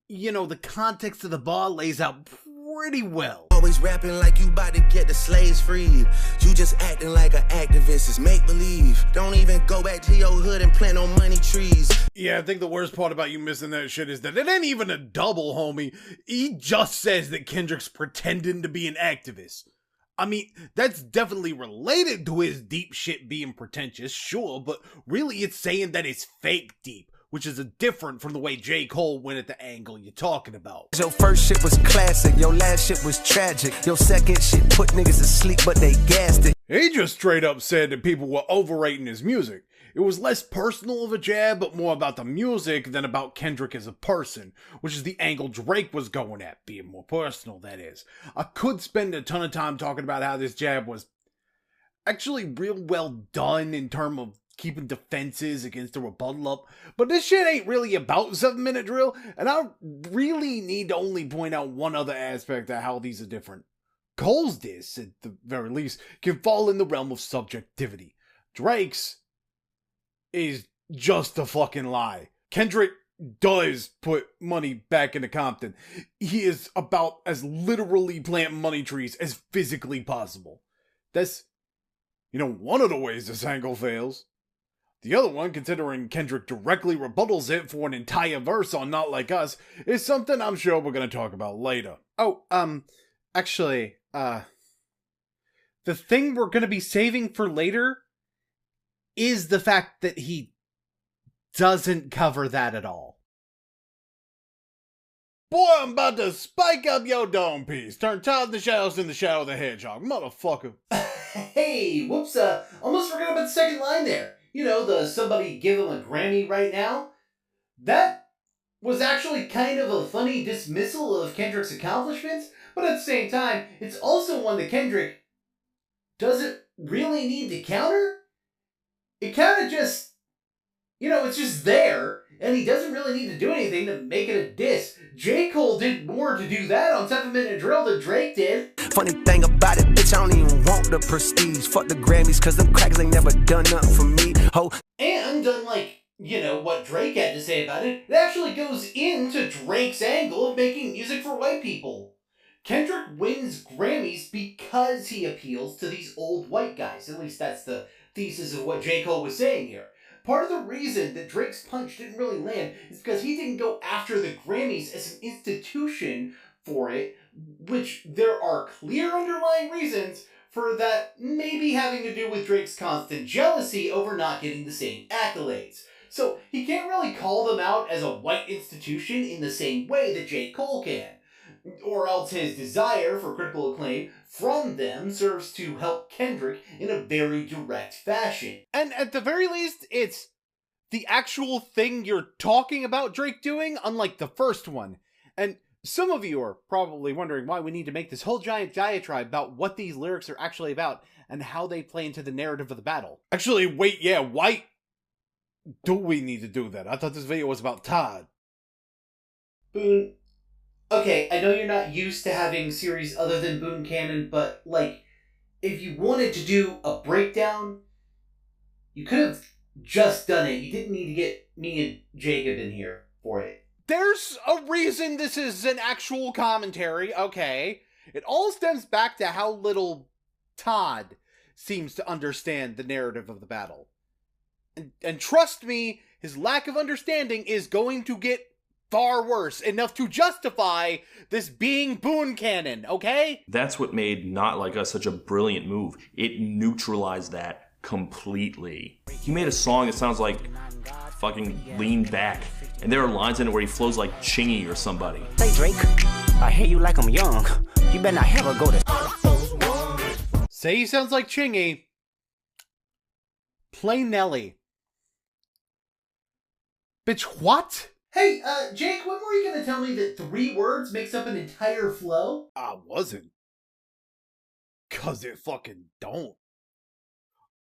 S7: you know, the context of the bar lays out pretty well.
S10: Always rapping like you about to get the slaves freed. You just acting like an activist, it's make-believe. Don't even go back to your hood and plant no money trees.
S7: Yeah, I think the worst part about you missing that shit is that it ain't even a double, homie. He just says that Kendrick's pretending to be an activist. I mean, that's definitely related to his deep shit being pretentious, sure, but really it's saying that it's fake deep, which is different from the way J. Cole went at the angle you're talking about.
S11: Your first shit was classic, your last shit was tragic. Your second shit put niggas to sleep, but they gassed it.
S7: He just straight up said that people were overrating his music. It was less personal of a jab, but more about the music than about Kendrick as a person, which is the angle Drake was going at, being more personal, that is. I could spend a ton of time talking about how this jab was actually real well done in terms of keeping defenses against the rebuttal up, but this shit ain't really about 7-minute drill, and I really need to only point out one other aspect of how these are different. Cole's diss, at the very least, can fall in the realm of subjectivity. Drake's is just a fucking lie. Kendrick does put money back into Compton. He is about as literally planting money trees as physically possible. That's, you know, one of the ways this angle fails. The other one, considering Kendrick directly rebuttals it for an entire verse on Not Like Us, is something I'm sure we're going to talk about later.
S2: Oh, actually, the thing we're going to be saving for later is the fact that he doesn't cover that at all.
S7: Boy, I'm about to spike up your dome piece. Turn ToddInTheShadows in the Shadow of the Hedgehog, motherfucker.
S6: Hey, whoops, almost forgot about the second line there. You know, the somebody give him a Grammy right now. That was actually kind of a funny dismissal of Kendrick's accomplishments, but at the same time, it's also one that Kendrick doesn't really need to counter. It kind of just, you know, it's just there, and he doesn't really need to do anything to make it a diss. J. Cole did more to do that on 7-Minute Drill than Drake did.
S11: Funny thing about it, bitch, I don't even want the prestige. Fuck the Grammys, cause them crackers ain't never done nothing for me. Ho.
S6: And unlike, what Drake had to say about it, it actually goes into Drake's angle of making music for white people. Kendrick wins Grammys because he appeals to these old white guys. At least that's the thesis of what J. Cole was saying here. Part of the reason that Drake's punch didn't really land is because he didn't go after the Grammys as an institution for it, which there are clear underlying reasons for that maybe having to do with Drake's constant jealousy over not getting the same accolades. So he can't really call them out as a white institution in the same way that J. Cole can. Or else his desire for critical acclaim from them serves to help Kendrick in a very direct fashion.
S2: And at the very least, it's the actual thing you're talking about Drake doing, unlike the first one. And some of you are probably wondering why we need to make this whole giant diatribe about what these lyrics are actually about and how they play into the narrative of the battle.
S7: Actually, wait, yeah, why do we need to do that? I thought this video was about Todd.
S6: Boon, okay, I know you're not used to having series other than Boon Canon, but, if you wanted to do a breakdown, you could have just done it. You didn't need to get me and Jacob in here for it.
S2: There's a reason this is an actual commentary, okay? It all stems back to how little Todd seems to understand the narrative of the battle. And trust me, his lack of understanding is going to get far worse, enough to justify this being Boon Canon, okay?
S1: That's what made Not Like Us such a brilliant move. It neutralized that completely. He made a song that sounds like fucking Lean Back. And there are lines in it where he flows like Chingy or somebody.
S5: Hey Drake, I hear you like I'm young. You better not ever go to...
S2: Say he sounds like Chingy. Play Nelly. Bitch, what?
S6: Hey, Jake, when were you gonna tell me that 3 words makes up an entire flow?
S7: I wasn't. 'Cause it fucking don't.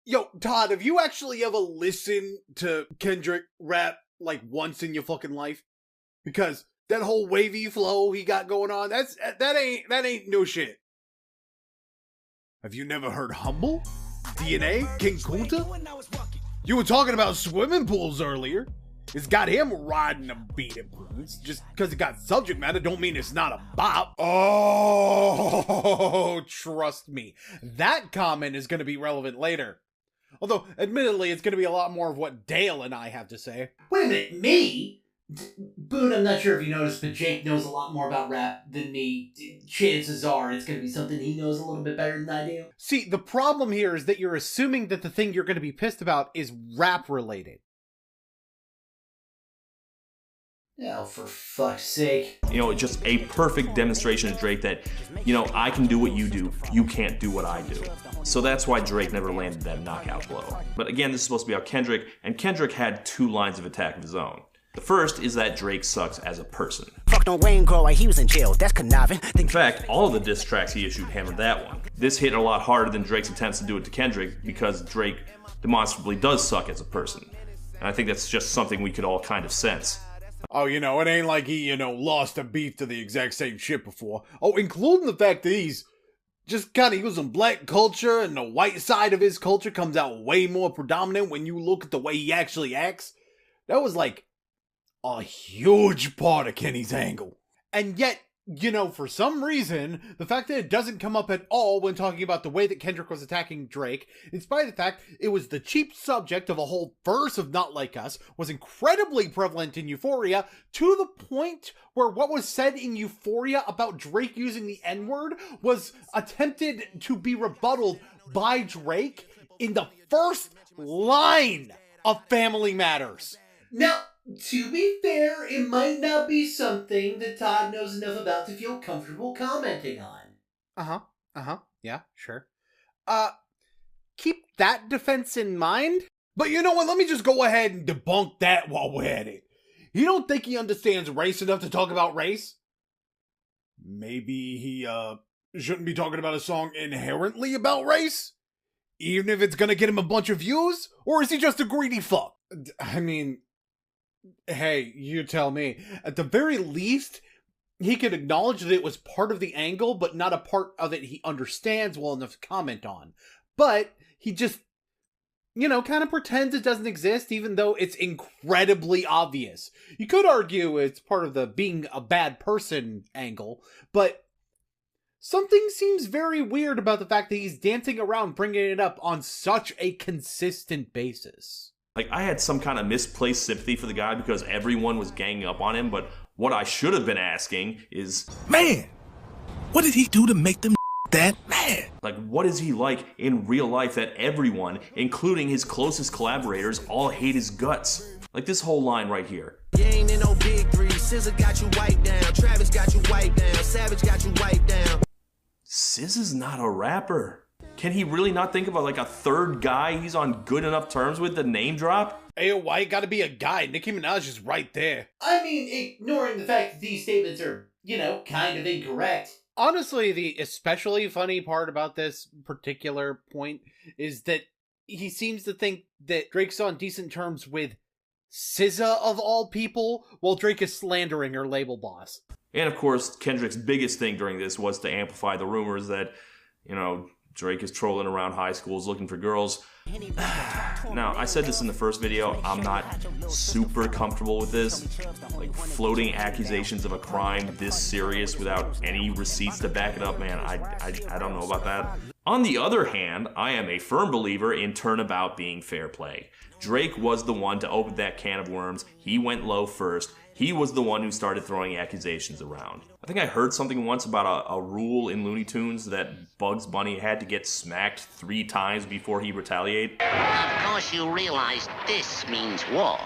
S2: Yo, Todd, have you actually ever listened to Kendrick rap once in your fucking life? Because that whole wavy flow he got going on, that ain't no shit.
S7: Have you never heard Humble? DNA? King Kunta? You were talking about swimming pools earlier. It's got him riding a beat at points. Just because it got subject matter don't mean it's not a bop.
S2: Oh, trust me. That comment is going to be relevant later. Although, admittedly, it's going to be a lot more of what Dale and I have to say.
S6: Wait a minute, me? Boone, I'm not sure if you noticed, but Jake knows a lot more about rap than me. Chances are it's going to be something he knows a little bit better than I do.
S2: See, the problem here is that you're assuming that the thing you're going to be pissed about is rap-related.
S6: Oh, for fuck's sake.
S1: Just a perfect demonstration to Drake that, I can do what you do, you can't do what I do. So that's why Drake never landed that knockout blow. But again, this is supposed to be about Kendrick, and Kendrick had 2 lines of attack of his own. The first is that Drake sucks as a person.
S5: Fuck no Wayne Grow while he was in jail. That's conniving.
S1: In fact, all of the diss tracks he issued hammered that one. This hit a lot harder than Drake's attempts to do it to Kendrick because Drake demonstrably does suck as a person. And I think that's just something we could all kind of sense.
S7: Oh, it ain't like he, lost a beef to the exact same shit before. Oh, including the fact that he's just kind of using black culture and the white side of his culture comes out way more predominant when you look at the way he actually acts. That was a huge part of Kenny's angle.
S2: And yet, for some reason, the fact that it doesn't come up at all when talking about the way that Kendrick was attacking Drake, in spite of the fact it was the cheap subject of a whole verse of Not Like Us, was incredibly prevalent in Euphoria, to the point where what was said in Euphoria about Drake using the N-word was attempted to be rebutted by Drake in the first line of Family Matters.
S6: Now, to be fair, it might not be something that Todd knows enough about to feel comfortable commenting on.
S2: Yeah, sure. Keep that defense in mind.
S7: But you know what? Let me just go ahead and debunk that while we're at it. You don't think he understands race enough to talk about race? Maybe he, shouldn't be talking about a song inherently about race? Even if it's gonna get him a bunch of views? Or is he just a greedy fuck?
S2: I mean, hey, you tell me. At the very least, he could acknowledge that it was part of the angle, but not a part of it he understands well enough to comment on. But he just, kind of pretends it doesn't exist, even though it's incredibly obvious. You could argue it's part of the being a bad person angle, but something seems very weird about the fact that he's dancing around bringing it up on such a consistent basis.
S1: Like, I had some kind of misplaced sympathy for the guy because everyone was ganging up on him, but what I should have been asking is,
S12: man, what did he do to make them that mad?
S1: Like, what is he like in real life that everyone, including his closest collaborators, all hate his guts? Like this whole line right here.
S10: You ain't in no big three. SZA got you wiped down. Travis got you wiped down. Savage got you wiped down.
S1: SZA's not a rapper. Can he really not think of like a third guy he's on good enough terms with to name drop?
S2: Hey, why you gotta be a guy? Nicki Minaj is right there.
S6: I mean, ignoring the fact that these statements are, kind of incorrect.
S2: Honestly, the especially funny part about this particular point is that he seems to think that Drake's on decent terms with SZA of all people, while Drake is slandering her label boss.
S1: And of course, Kendrick's biggest thing during this was to amplify the rumors that, Drake is trolling around high schools looking for girls. Now, I said this in the first video, I'm not super comfortable with this. Like, floating accusations of a crime this serious without any receipts to back it up, man, I don't know about that. On the other hand, I am a firm believer in turnabout being fair play. Drake was the one to open that can of worms. He went low first. He was the one who started throwing accusations around. I think I heard something once about a rule in Looney Tunes that Bugs Bunny had to get smacked 3 times before he retaliate.
S13: Of course you realize this means war.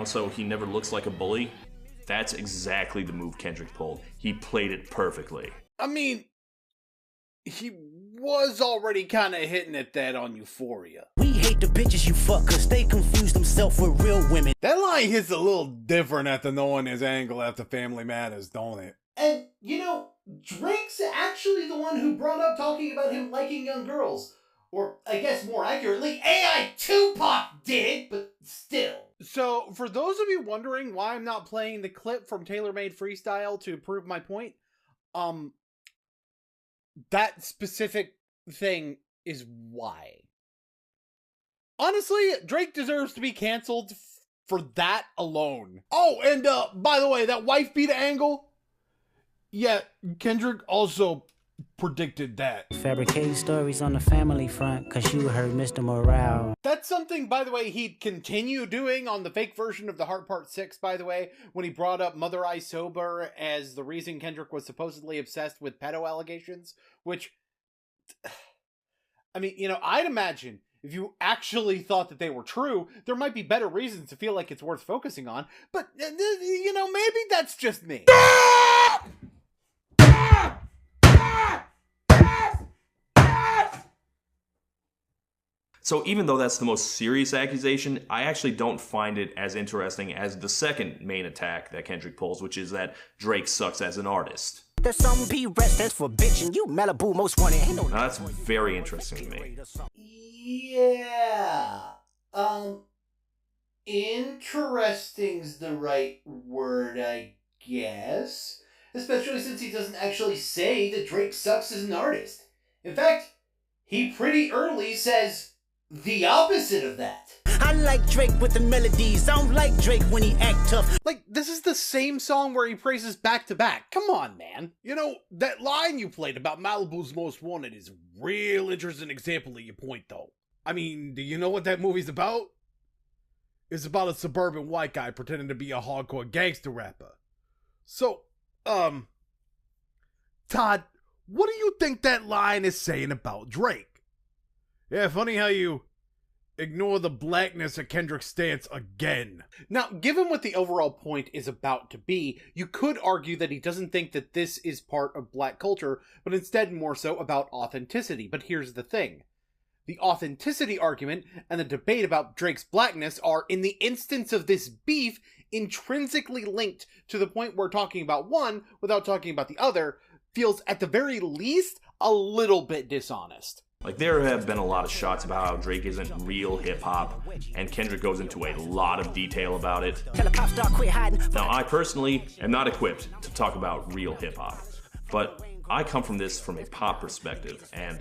S1: So he never looks like a bully. That's exactly the move Kendrick pulled. He played it perfectly.
S2: I mean, he was already kind of hitting at that on Euphoria.
S5: We hate the bitches you fuck cause they confuse themselves with real women.
S7: That line hits a little different after knowing his angle after Family Matters, don't it?
S6: And, Drake's actually the one who brought up talking about him liking young girls. Or, I guess more accurately, AI Tupac did, but still.
S2: So, for those of you wondering why I'm not playing the clip from Taylor Made Freestyle to prove my point, that specific thing is why. Honestly, Drake deserves to be canceled for that alone. Oh, and by the way, that wife beater angle, yeah, Kendrick also predicted that.
S5: Fabricating stories on the family front cause you heard Mr. Morale.
S2: That's something, by the way, he'd continue doing on the fake version of The Heart Part 6, by the way, when he brought up Mother I Sober as the reason Kendrick was supposedly obsessed with pedo allegations, which, I mean, I'd imagine if you actually thought that they were true, there might be better reasons to feel like it's worth focusing on, but, maybe that's just me.
S1: So even though that's the most serious accusation, I actually don't find it as interesting as the second main attack that Kendrick pulls, which is that Drake sucks as an artist.
S5: There's some B-rest that's for bitching. You Malibu most wanted.
S1: Now that's very interesting to me.
S6: Yeah. Interesting's the right word, I guess. Especially since he doesn't actually say that Drake sucks as an artist. In fact, he pretty early says the opposite of that.
S5: I like Drake with the melodies. I don't like Drake when he act tough.
S2: Like, this is the same song where he praises back to back. Come on, man.
S7: That line you played about Malibu's Most Wanted is a real interesting example of your point, though. I mean, do you know what that movie's about? It's about a suburban white guy pretending to be a hardcore gangster rapper. So, Todd, what do you think that line is saying about Drake? Yeah, funny how you ignore the blackness of Kendrick's stance again.
S2: Now, given what the overall point is about to be, you could argue that he doesn't think that this is part of black culture, but instead more so about authenticity. But here's the thing. The authenticity argument and the debate about Drake's blackness are, in the instance of this beef, intrinsically linked to the point where talking about one without talking about the other feels, at the very least, a little bit dishonest.
S1: Like, there have been a lot of shots about how Drake isn't real hip-hop, and Kendrick goes into a lot of detail about it. Now, I personally am not equipped to talk about real hip-hop, but I come from this from a pop perspective, and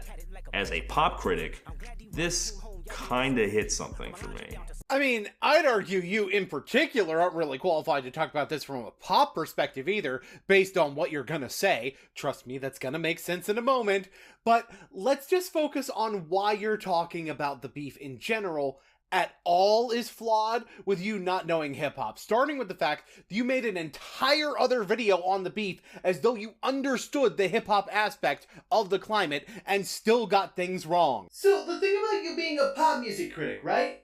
S1: as a pop critic, this kinda hits something for me.
S2: I mean, I'd argue you in particular aren't really qualified to talk about this from a pop perspective either, based on what you're gonna say. Trust me, that's gonna make sense in a moment. But let's just focus on why you're talking about the beef in general at all is flawed with you not knowing hip-hop. Starting with the fact that you made an entire other video on the beef as though you understood the hip-hop aspect of the climate and still got things wrong.
S6: So, the thing about you being a pop music critic, right?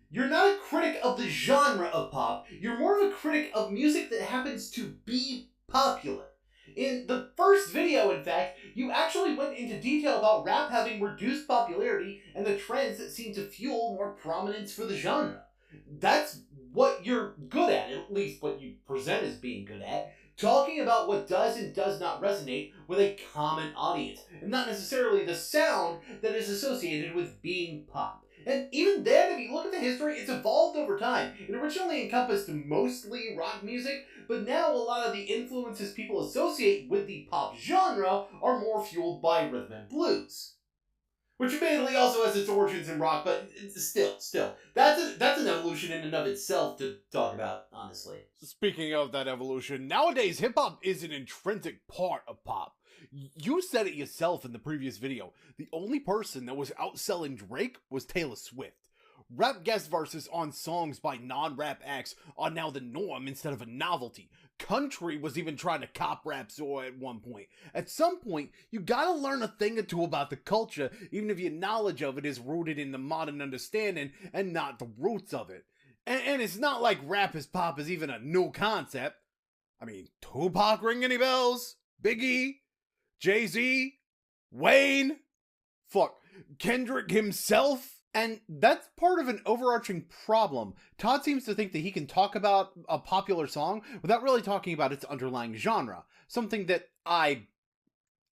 S6: You're not a critic of the genre of pop, you're more of a critic of music that happens to be popular. In the first video, in fact, you actually went into detail about rap having reduced popularity and the trends that seem to fuel more prominence for the genre. That's what you're good at least what you present as being good at, talking about what does and does not resonate with a common audience, and not necessarily the sound that is associated with being pop. And even then, if you look at the history, it's evolved over time. It originally encompassed mostly rock music, but now a lot of the influences people associate with the pop genre are more fueled by rhythm and blues. Which admittedly also has its origins in rock, but still. That's an evolution in and of itself to talk about, honestly.
S2: Speaking of that evolution, nowadays hip-hop is an intrinsic part of pop. You said it yourself in the previous video. The only person that was outselling Drake was Taylor Swift. Rap guest verses on songs by non-rap acts are now the norm instead of a novelty. Country was even trying to cop rap Zora at one point. At some point, you gotta learn a thing or two about the culture, even if your knowledge of it is rooted in the modern understanding and not the roots of it. And it's not like rap as pop is even a new concept. I mean, Tupac ring any bells? Biggie? Jay-Z, Wayne, Kendrick himself, and that's part of an overarching problem. Todd seems to think that he can talk about a popular song without really talking about its underlying genre, something that I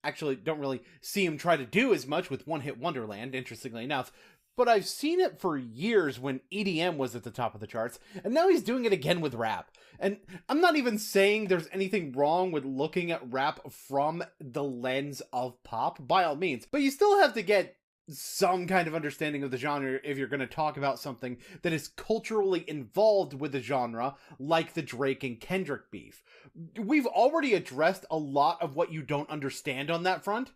S2: actually don't really see him try to do as much with One Hit Wonderland, interestingly enough, but I've seen it for years when EDM was at the top of the charts, and now he's doing it again with rap. And I'm not even saying there's anything wrong with looking at rap from the lens of pop, by all means, but you still have to get some kind of understanding of the genre if you're going to talk about something that is culturally involved with the genre, like the Drake and Kendrick beef. We've already addressed a lot of what you don't understand on that front.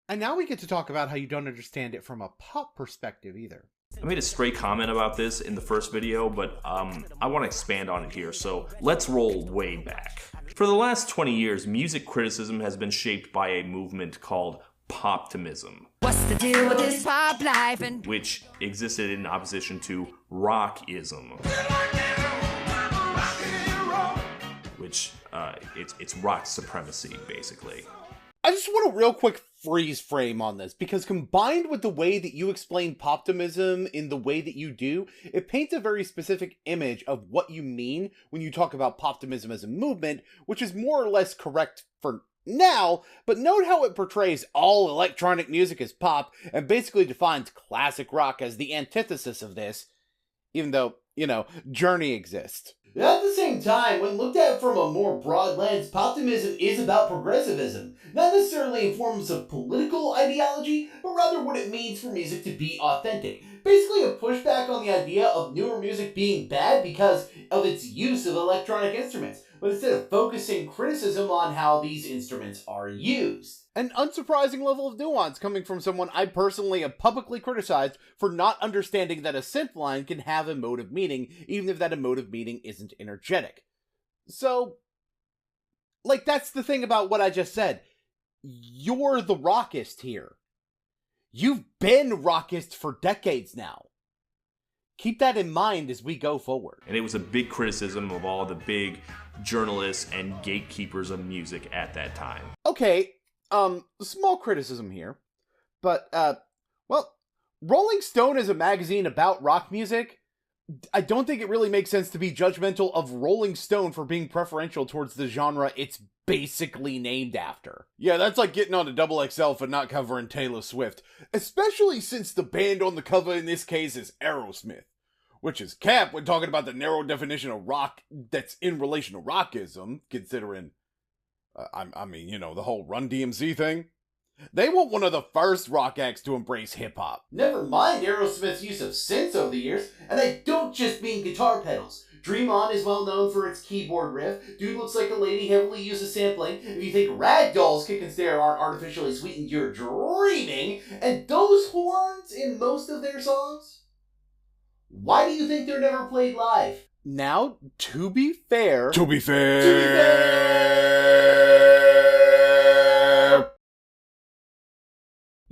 S2: And now we get to talk about how you don't understand it from a pop perspective either.
S1: I made a stray comment about this in the first video, but I want to expand on it here, so let's roll way back. For the last 20 years, music criticism has been shaped by a movement called poptimism.
S14: What's the deal with this pop life?
S1: Which existed in opposition to rockism. Which, it's rock supremacy, basically.
S2: I just want a real quick freeze frame on this, because combined with the way that you explain poptimism in the way that you do, it paints a very specific image of what you mean when you talk about poptimism as a movement, which is more or less correct for now, but note how it portrays all electronic music as pop and basically defines classic rock as the antithesis of this, even though, Journey exists.
S6: At the same time, when looked at from a more broad lens, poptimism is about progressivism, not necessarily in forms of political ideology, but rather what it means for music to be authentic. Basically a pushback on the idea of newer music being bad because of its use of electronic instruments, but instead of focusing criticism on how these instruments are used.
S2: An unsurprising level of nuance coming from someone I personally have publicly criticized for not understanding that a synth line can have emotive meaning, even if that emotive meaning isn't energetic. So, that's the thing about what I just said. You're the rockist here. You've been rockist for decades now. Keep that in mind as we go forward.
S1: And it was a big criticism of all the big journalists and gatekeepers of music at that time.
S2: Okay, small criticism here, but, Rolling Stone is a magazine about rock music,
S7: I don't think it really makes sense to be judgmental of Rolling Stone for being preferential towards the genre it's basically named after. Yeah, that's like getting on a XXL for not covering Taylor Swift, especially since the band on the cover in this case is Aerosmith, which is cap when talking about the narrow definition of rock that's in relation to rockism, considering, I mean, you know, the whole Run DMC thing. They were one of the first rock acts to embrace hip-hop.
S6: Never mind Aerosmith's use of synths over the years, and I don't just mean guitar pedals. Dream On is well known for its keyboard riff, Dude Looks Like a Lady heavily uses sampling, if you think Ragdoll's Kick and Stare aren't artificially sweetened, you're dreaming, and those horns in most of their songs? Why do you think they're never played live?
S7: Now, to be fair...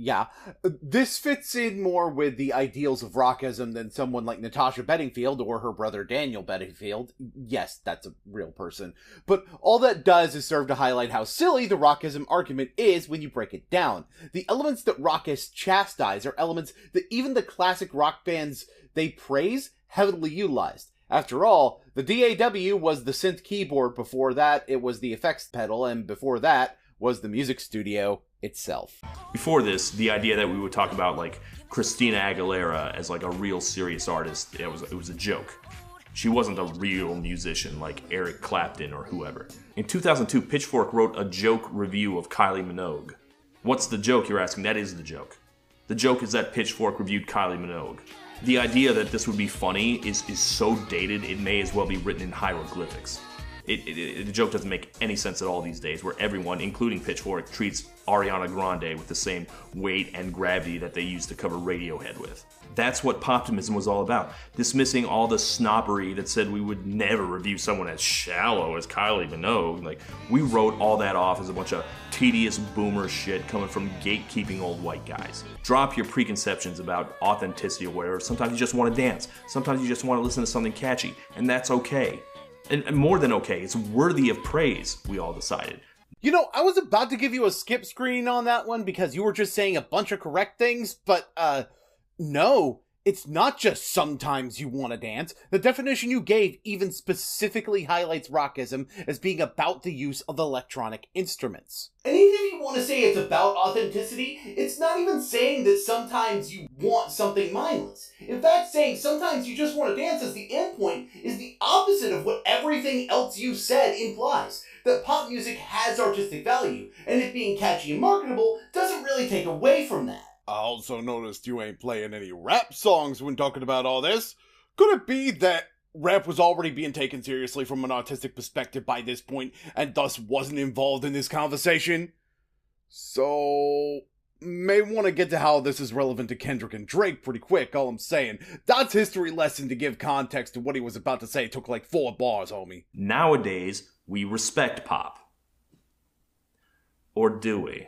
S7: Yeah, this fits in more with the ideals of rockism than someone like Natasha Bedingfield or her brother Daniel Bedingfield. Yes, that's a real person. But all that does is serve to highlight how silly the rockism argument is when you break it down. The elements that rockists chastise are elements that even the classic rock bands they praise heavily utilized. After all, the DAW was the synth keyboard, before that it was the effects pedal, and before that was the music studio itself.
S1: Before this, the idea that we would talk about like Christina Aguilera as like a real serious artist, it was a joke. She wasn't a real musician like Eric Clapton or whoever. In 2002, Pitchfork wrote a joke review of Kylie Minogue. What's the joke, you're asking? That is the joke. The joke is that Pitchfork reviewed Kylie Minogue. The idea that this would be funny is so dated, it may as well be written in hieroglyphics. The joke doesn't make any sense at all these days, where everyone, including Pitchfork, treats Ariana Grande with the same weight and gravity that they used to cover Radiohead with. That's what poptimism was all about, dismissing all the snobbery that said we would never review someone as shallow as Kylie Minogue. Like, we wrote all that off as a bunch of tedious boomer shit coming from gatekeeping old white guys. Drop your preconceptions about authenticity or whatever. Sometimes you just want to dance. Sometimes you just want to listen to something catchy, and that's okay. And more than okay, it's worthy of praise, we all decided.
S7: You know, I was about to give you a skip screen on that one because you were just saying a bunch of correct things, but, no. It's not just sometimes you want to dance. The definition you gave even specifically highlights rockism as being about the use of electronic instruments.
S6: And even if you want to say it's about authenticity, it's not even saying that sometimes you want something mindless. In fact, saying sometimes you just want to dance as the endpoint is the opposite of what everything else you said implies. That pop music has artistic value, and it being catchy and marketable doesn't really take away from that.
S7: I also noticed you ain't playing any rap songs when talking about all this. Could it be that rap was already being taken seriously from an artistic perspective by this point, and thus wasn't involved in this conversation? So, may want to get to how this is relevant to Kendrick and Drake pretty quick, all I'm saying. That's history lesson to give context to what he was about to say. It took like 4 bars, homie.
S1: Nowadays, we respect pop. Or do we?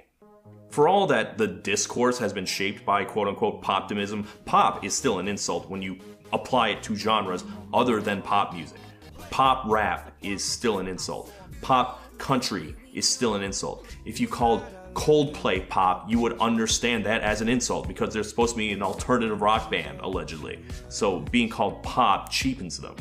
S1: For all that the discourse has been shaped by quote-unquote poptimism, pop is still an insult when you apply it to genres other than pop music. Pop rap is still an insult. Pop country is still an insult. If you called Coldplay pop, you would understand that as an insult because they're supposed to be an alternative rock band, allegedly. So being called pop cheapens them.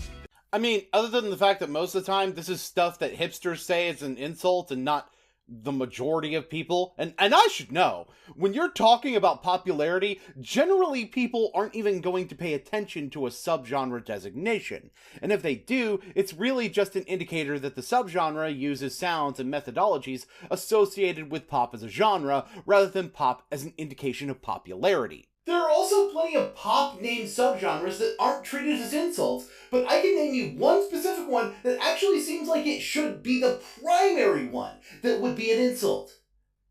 S7: I mean, other than the fact that most of the time this is stuff that hipsters say is an insult and not the majority of people, and I should know, when you're talking about popularity, generally people aren't even going to pay attention to a subgenre designation, and if they do, it's really just an indicator that the subgenre uses sounds and methodologies associated with pop as a genre, rather than pop as an indication of popularity.
S6: There are also plenty of pop-named subgenres that aren't treated as insults, but I can name you one specific one that actually seems like it should be the primary one that would be an insult.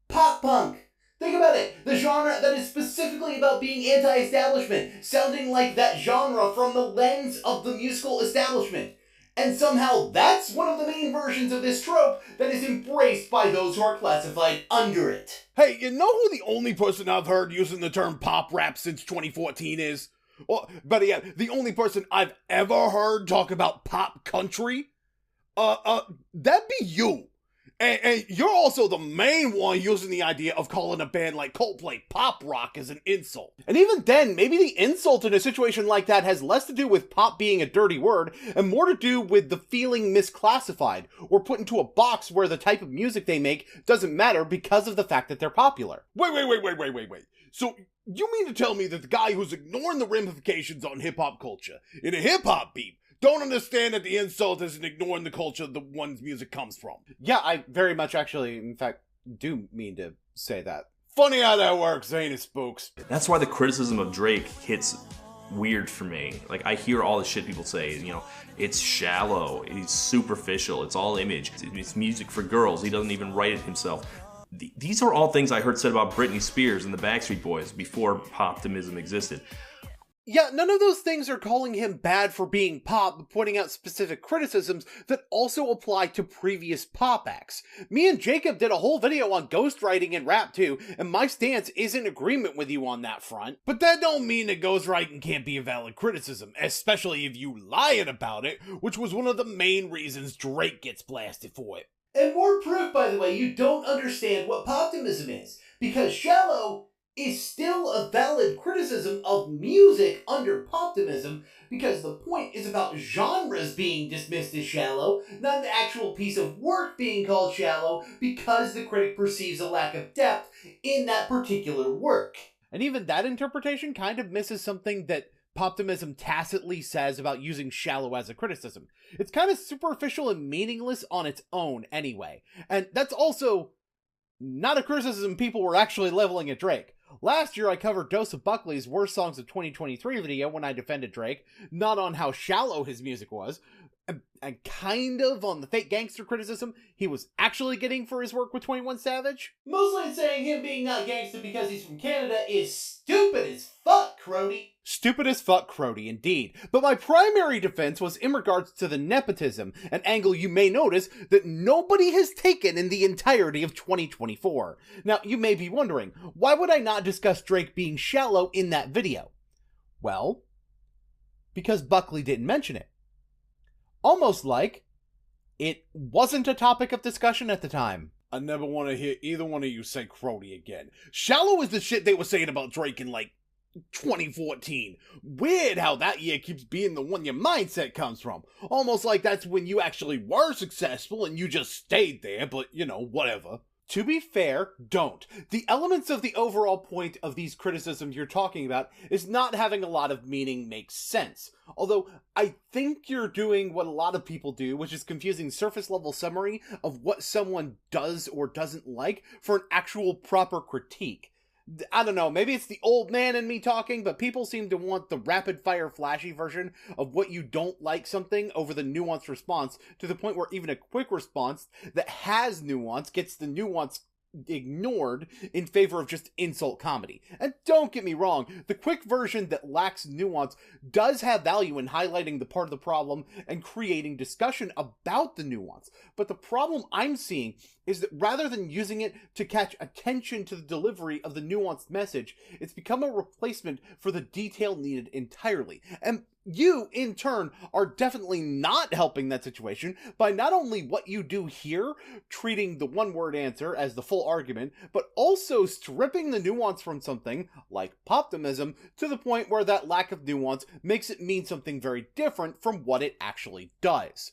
S6: Pop punk. Think about it, the genre that is specifically about being anti-establishment, sounding like that genre from the lens of the musical establishment. And somehow that's one of the main versions of this trope that is embraced by those who are classified under it.
S7: Hey, you know who the only person I've heard using the term pop rap since 2014 is? Well, better yet, the only person I've ever heard talk about pop country? That'd be you. And you're also the main one using the idea of calling a band like Coldplay pop rock as an insult.
S2: And even then, maybe the insult in a situation like that has less to do with pop being a dirty word and more to do with the feeling misclassified or put into a box where the type of music they make doesn't matter because of the fact that they're popular.
S7: Wait. So you mean to tell me that the guy who's ignoring the ramifications on hip-hop culture in a hip-hop beat don't understand that the insult isn't ignoring the culture the one's music comes from?
S2: Yeah, I very much actually, in fact, do mean to say that.
S7: Funny how that works, ain't it, Spooks?
S1: That's why the criticism of Drake hits weird for me. Like, I hear all the shit people say, you know, it's shallow, it's superficial, it's all image, it's music for girls, he doesn't even write it himself. These are all things I heard said about Britney Spears and the Backstreet Boys before poptimism existed.
S2: Yeah, none of those things are calling him bad for being pop, but pointing out specific criticisms that also apply to previous pop acts. Me and Jacob did a whole video on ghostwriting and rap too, and my stance is in agreement with you on that front.
S7: But that don't mean that ghostwriting can't be a valid criticism, especially if you lying about it, which was one of the main reasons Drake gets blasted for it.
S6: And more proof, by the way, you don't understand what poptimism is, because shallow is still a valid criticism of music under poptimism, because the point is about genres being dismissed as shallow, not an actual piece of work being called shallow, because the critic perceives a lack of depth in that particular work.
S2: And even that interpretation kind of misses something that poptimism tacitly says about using shallow as a criticism. It's kind of superficial and meaningless on its own anyway. And that's also not a criticism people were actually leveling at Drake. Last year I covered Joseph Buckley's Worst Songs of 2023 video when I defended Drake, not on how shallow his music was, and kind of on the fake gangster criticism he was actually getting for his work with 21 Savage.
S6: Mostly saying him being not gangster because he's from Canada is stupid as fuck, Crody.
S2: Stupid as fuck, Crody, indeed. But my primary defense was in regards to the nepotism, an angle you may notice that nobody has taken in the entirety of 2024. Now, you may be wondering, why would I not discuss Drake being shallow in that video? Well, because Buckley didn't mention it. Almost like it wasn't a topic of discussion at the time.
S7: I never want to hear either one of you say Crody again. Shallow is the shit they were saying about Drake in, like, 2014. Weird how that year keeps being the one your mindset comes from. Almost like that's when you actually were successful and you just stayed there, but, you know, whatever.
S2: To be fair, don't. The elements of the overall point of these criticisms you're talking about is not having a lot of meaning makes sense. Although, I think you're doing what a lot of people do, which is confusing surface-level summary of what someone does or doesn't like for an actual proper critique. I don't know, maybe it's the old man in me talking, but people seem to want the rapid-fire flashy version of what you don't like something over the nuanced response, to the point where even a quick response that has nuance gets the nuance ignored in favor of just insult comedy. And don't get me wrong, the quick version that lacks nuance does have value in highlighting the part of the problem and creating discussion about the nuance. But the problem I'm seeing is that rather than using it to catch attention to the delivery of the nuanced message, it's become a replacement for the detail needed entirely. And you, in turn, are definitely not helping that situation by not only what you do here, treating the one-word answer as the full argument, but also stripping the nuance from something, like poptimism, to the point where that lack of nuance makes it mean something very different from what it actually does.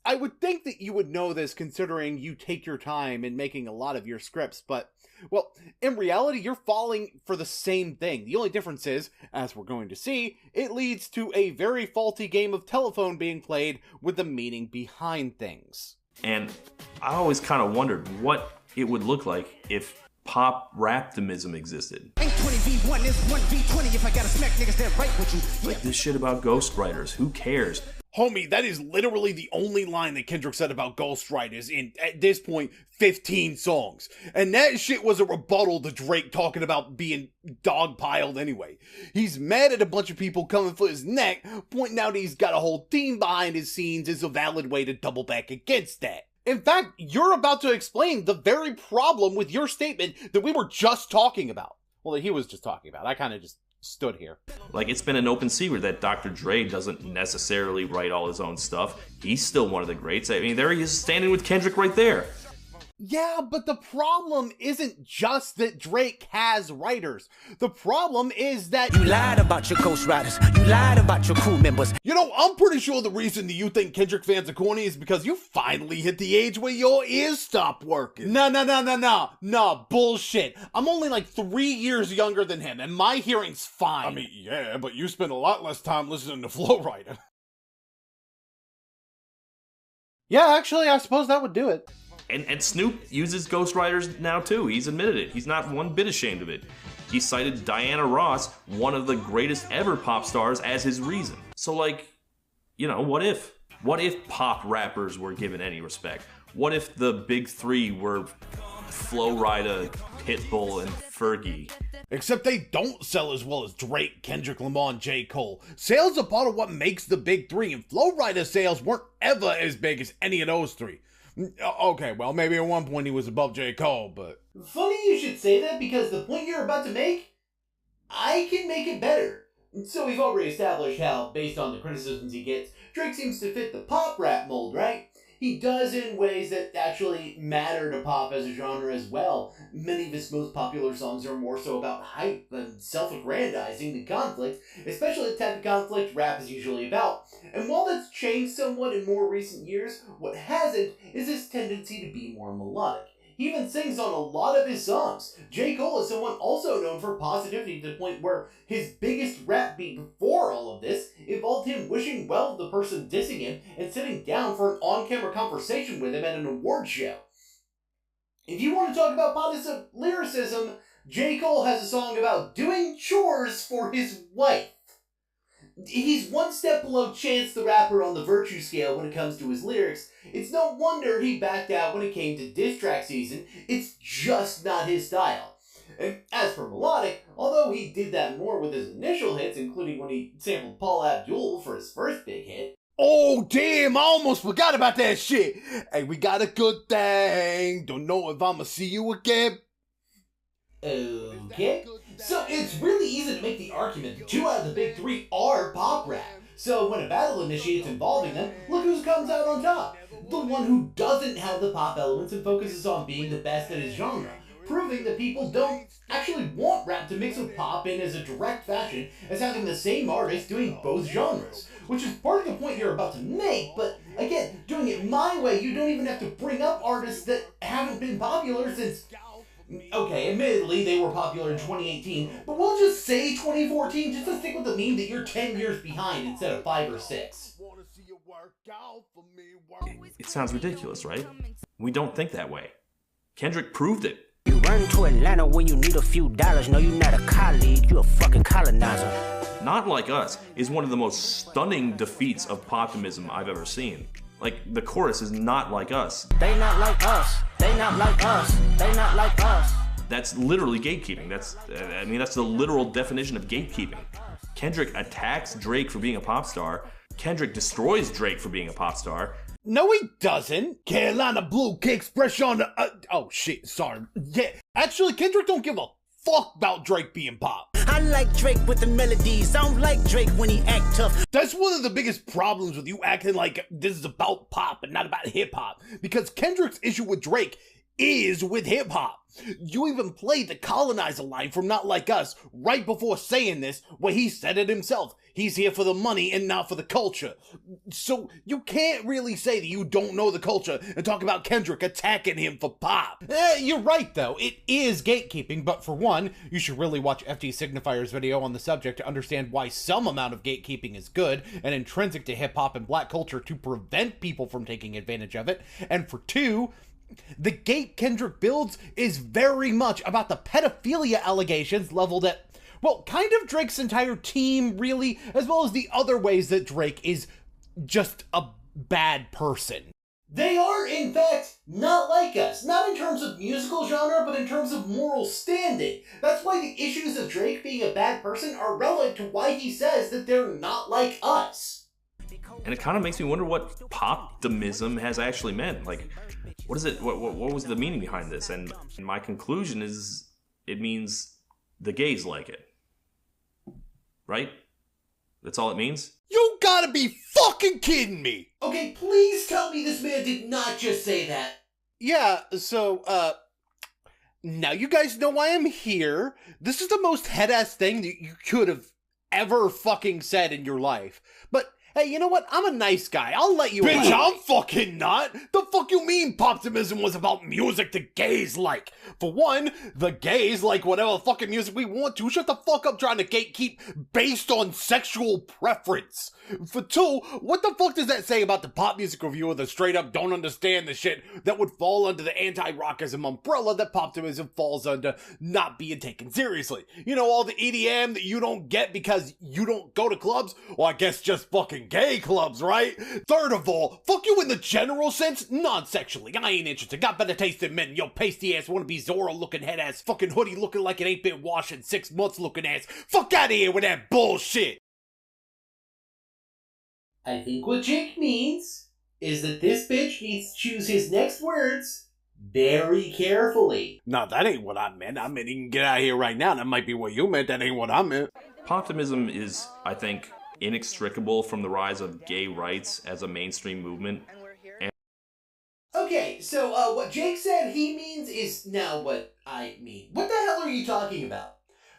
S2: I would think that you would know this considering you take your time in making a lot of your scripts, but, well, in reality, you're falling for the same thing. The only difference is, as we're going to see, it leads to a very faulty game of telephone being played with the meaning behind things.
S1: And I always kind of wondered what it would look like if pop raptimism existed.
S5: Ain't 20v1, it's 1v20 if I gotta smack niggas that right with you.
S1: Like this shit about ghostwriters, who cares?
S7: Homie, that is literally the only line that Kendrick said about ghostwriters in, at this point, 15 songs. And that shit was a rebuttal to Drake talking about being dogpiled anyway. He's mad at a bunch of people coming for his neck, pointing out he's got a whole team behind his scenes is a valid way to double back against that.
S2: In fact, you're about to explain the very problem with your statement that we were just talking about. Well, that he was just talking about. I kind of just stood here.
S1: Like, it's been an open secret that Dr. Dre doesn't necessarily write all his own stuff. He's still one of the greats. I mean, there he is standing with Kendrick right there.
S2: Yeah, but the problem isn't just that Drake has writers. The problem is that
S5: you lied about your ghostwriters. You lied about your crew members.
S7: You know, I'm pretty sure the reason that you think Kendrick fans are corny is because you finally hit the age where your ears stop working.
S2: No, bullshit. I'm only like 3 years younger than him, and my hearing's fine.
S7: I mean, yeah, but you spend a lot less time listening to Flow Rider.
S2: Yeah, actually, I suppose that would do it.
S1: And Snoop uses ghostwriters now too. He's admitted it. He's not one bit ashamed of it. He cited Diana Ross, one of the greatest ever pop stars, as his reason. So like, you know, what if? What if pop rappers were given any respect? What if the big three were Flo Rida, Pitbull, and Fergie?
S7: Except they don't sell as well as Drake, Kendrick Lamar, and J. Cole. Sales are part of what makes the big three, and Flo Rida sales weren't ever as big as any of those three. Okay, well, maybe at one point he was above J. Cole, but...
S6: Funny you should say that, because the point you're about to make, I can make it better. So we've already established how, based on the criticisms he gets, Drake seems to fit the pop rap mold, right? He does in ways that actually matter to pop as a genre as well. Many of his most popular songs are more so about hype and self-aggrandizing than conflict, especially the type of conflict rap is usually about. And while that's changed somewhat in more recent years, what hasn't is his tendency to be more melodic. He even sings on a lot of his songs. J. Cole is someone also known for positivity to the point where his biggest rap beat before all of this involved him wishing well of the person dissing him and sitting down for an on-camera conversation with him at an award show. If you want to talk about positive lyricism, J. Cole has a song about doing chores for his wife. He's one step below Chance the Rapper on the virtue scale when it comes to his lyrics. It's no wonder he backed out when it came to diss track season. It's just not his style. And as for melodic, although he did that more with his initial hits, including when he sampled Paul Abdul for his first big hit.
S7: Oh, damn, I almost forgot about that shit. Hey, we got a good thing. Don't know if I'ma see you again.
S6: Okay. So it's really easy to make the argument that 2 out of the big 3 are pop rap. So when a battle initiates involving them, look who comes out on top. The one who doesn't have the pop elements and focuses on being the best at his genre, proving that people don't actually want rap to mix with pop in as a direct fashion as having the same artist doing both genres, which is part of the point you're about to make, but again, doing it my way, you don't even have to bring up artists that haven't been popular since... Okay, admittedly, they were popular in 2018, but we'll just say 2014 just to stick with the meme that you're 10 years behind instead of 5 or 6.
S1: It sounds ridiculous, right? We don't think that way. Kendrick proved it.
S5: You run to Atlanta when you need a few dollars. No, you're not a colleague, you're a fucking colonizer.
S1: Not Like Us is one of the most stunning defeats of populism I've ever seen. Like, the chorus is not like us.
S5: They not like us. They not like us. They not like us.
S1: That's literally gatekeeping. That's the literal definition of gatekeeping. Kendrick attacks Drake for being a pop star. Kendrick destroys Drake for being a pop star.
S7: No, he doesn't. Carolina Blue kicks fresh on the... oh, shit, sorry. Yeah, actually, Kendrick don't give a fuck about Drake being pop.
S5: I like Drake with the melodies. I don't like Drake when he act tough.
S7: That's one of the biggest problems with you acting like this is about pop and not about hip-hop. Because Kendrick's issue with Drake is with hip-hop. You even played the colonizer line from Not Like Us right before saying this, where he said it himself. He's here for the money and not for the culture. So you can't really say that you don't know the culture and talk about Kendrick attacking him for pop.
S2: You're right, though. It is gatekeeping, but for one, you should really watch FG Signifier's video on the subject to understand why some amount of gatekeeping is good and intrinsic to hip-hop and black culture to prevent people from taking advantage of it. And for two, the gate Kendrick builds is very much about the pedophilia allegations leveled at, well, kind of Drake's entire team, really, as well as the other ways that Drake is just a bad person.
S6: They are, in fact, not like us. Not in terms of musical genre, but in terms of moral standing. That's why the issues of Drake being a bad person are relevant to why he says that they're not like us.
S1: And it kind of makes me wonder what poptimism has actually meant. Like, what is it? What was the meaning behind this? And my conclusion is it means the gays like it. Right? That's all it means?
S7: You gotta be fucking kidding me!
S6: Okay, please tell me this man did not just say that.
S7: Yeah, so, now you guys know why I'm here. This is the most head-ass thing that you could have ever fucking said in your life. But, hey, you know what? I'm a nice guy. I'll let you
S15: Bitch,
S7: alone.
S15: I'm fucking not. The fuck you mean Poptimism was about music the gays like? For one, the gays like whatever fucking music we want to. Shut the fuck up trying to gatekeep based on sexual preference. For two, what the fuck does that say about the pop music reviewer that straight up don't understand the shit that would fall under the anti-rockism umbrella that Poptimism falls under, not being taken seriously? You know, all the EDM that you don't get because you don't go to clubs? Well, I guess just fucking gay clubs, right? Third of all, fuck you in the general sense, non-sexually. I ain't interested. Got better taste than men. Yo, pasty ass, wanna be Zora looking head ass, fucking hoodie looking like it ain't been washed in 6 months looking ass. Fuck out of here with that bullshit.
S6: I think what Jake means is that this bitch needs to choose his next words very carefully.
S15: No, that ain't what I meant. I meant he can get out of here right now. That might be what you meant. That ain't what I meant.
S1: Poptimism is, I think, inextricable from the rise of gay rights as a mainstream movement.
S6: Okay, so what Jake said he means is now what I mean. What the hell are you talking about?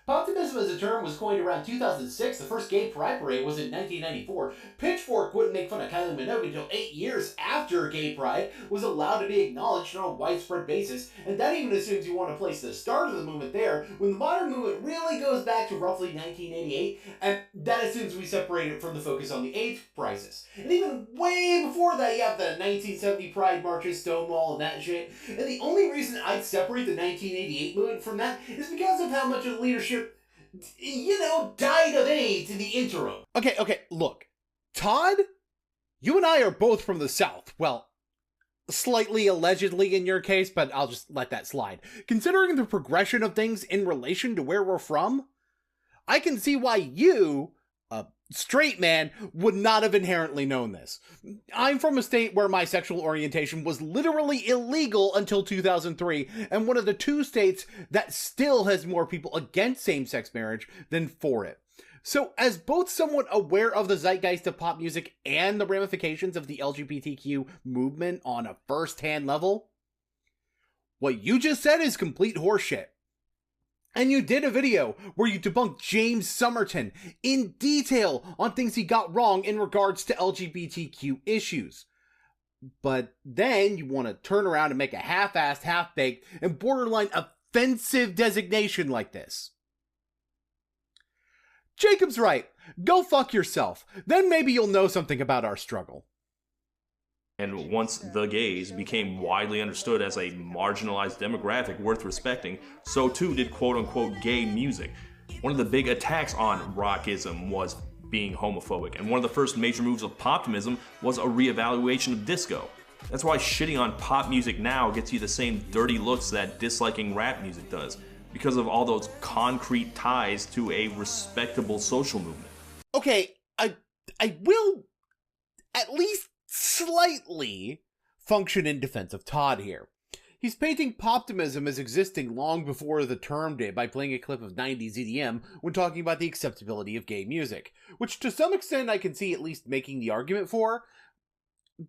S6: Poptimism as a term was coined around 2006. The first gay pride parade was in 1994. Pitchfork wouldn't make fun of Kylie Minogue until 8 years after gay pride was allowed to be acknowledged on a widespread basis. And that even assumes you want to place the start of the movement there, when the modern movement really goes back to roughly 1988, and that assumes we separate it from the focus on the AIDS crisis. And even way before that, you have the 1970 Pride marches, Stonewall, and that shit. And the only reason I'd separate the 1988 movement from that is because of how much of the leadership, died of AIDS in the interim.
S7: Okay, look. Todd, you and I are both from the South. Well, slightly allegedly in your case, but I'll just let that slide. Considering the progression of things in relation to where we're from, I can see why you, a straight man, would not have inherently known this. I'm from a state where my sexual orientation was literally illegal until 2003, and one of the 2 states that still has more people against same-sex marriage than for it. So, as both somewhat aware of the zeitgeist of pop music and the ramifications of the LGBTQ movement on a first-hand level, what you just said is complete horseshit. And you did a video where you debunked James Somerton in detail on things he got wrong in regards to LGBTQ issues. But then you want to turn around and make a half-assed, half-baked, and borderline offensive designation like this. Jacob's right. Go fuck yourself. Then maybe you'll know something about our struggle.
S1: And once the gays became widely understood as a marginalized demographic worth respecting, so too did quote-unquote gay music. One of the big attacks on rockism was being homophobic, and one of the first major moves of poptimism was a reevaluation of disco. That's why shitting on pop music now gets you the same dirty looks that disliking rap music does, because of all those concrete ties to a respectable social movement.
S7: Okay, I will at least slightly function in defense of Todd here. He's painting poptimism as existing long before the term did by playing a clip of 90s EDM when talking about the acceptability of gay music, which to some extent I can see at least making the argument for,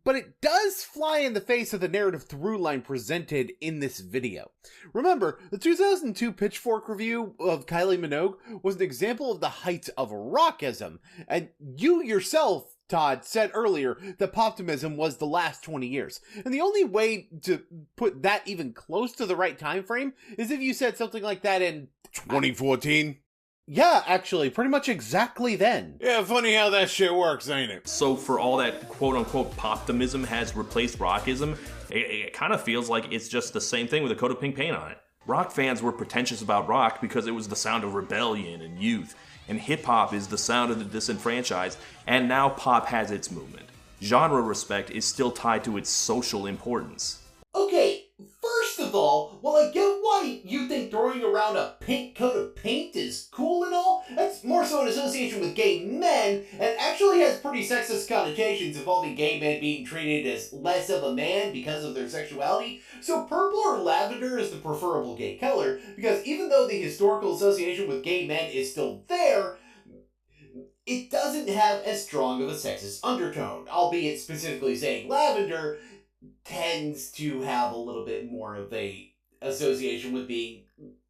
S7: but it does fly in the face of the narrative throughline presented in this video. Remember, the 2002 Pitchfork review of Kylie Minogue was an example of the heights of rockism, and you yourself, Todd, said earlier that poptimism was the last 20 years. And the only way to put that even close to the right time frame is if you said something like that in
S15: 2014?
S7: Yeah, actually, pretty much exactly then.
S15: Yeah, funny how that shit works, ain't it?
S1: So for all that quote-unquote poptimism has replaced rockism, it kind of feels like it's just the same thing with a coat of pink paint on it. Rock fans were pretentious about rock because it was the sound of rebellion and youth, and hip-hop is the sound of the disenfranchised, and now pop has its movement. Genre respect is still tied to its social importance.
S6: Okay, first of all, while I get why you think throwing around a pink coat of paint is cool and all, that's more so an association with gay men, and actually has pretty sexist connotations involving gay men being treated as less of a man because of their sexuality. So purple or lavender is the preferable gay color, because even though the historical association with gay men is still there, it doesn't have as strong of a sexist undertone, albeit specifically saying lavender tends to have a little bit more of a association with being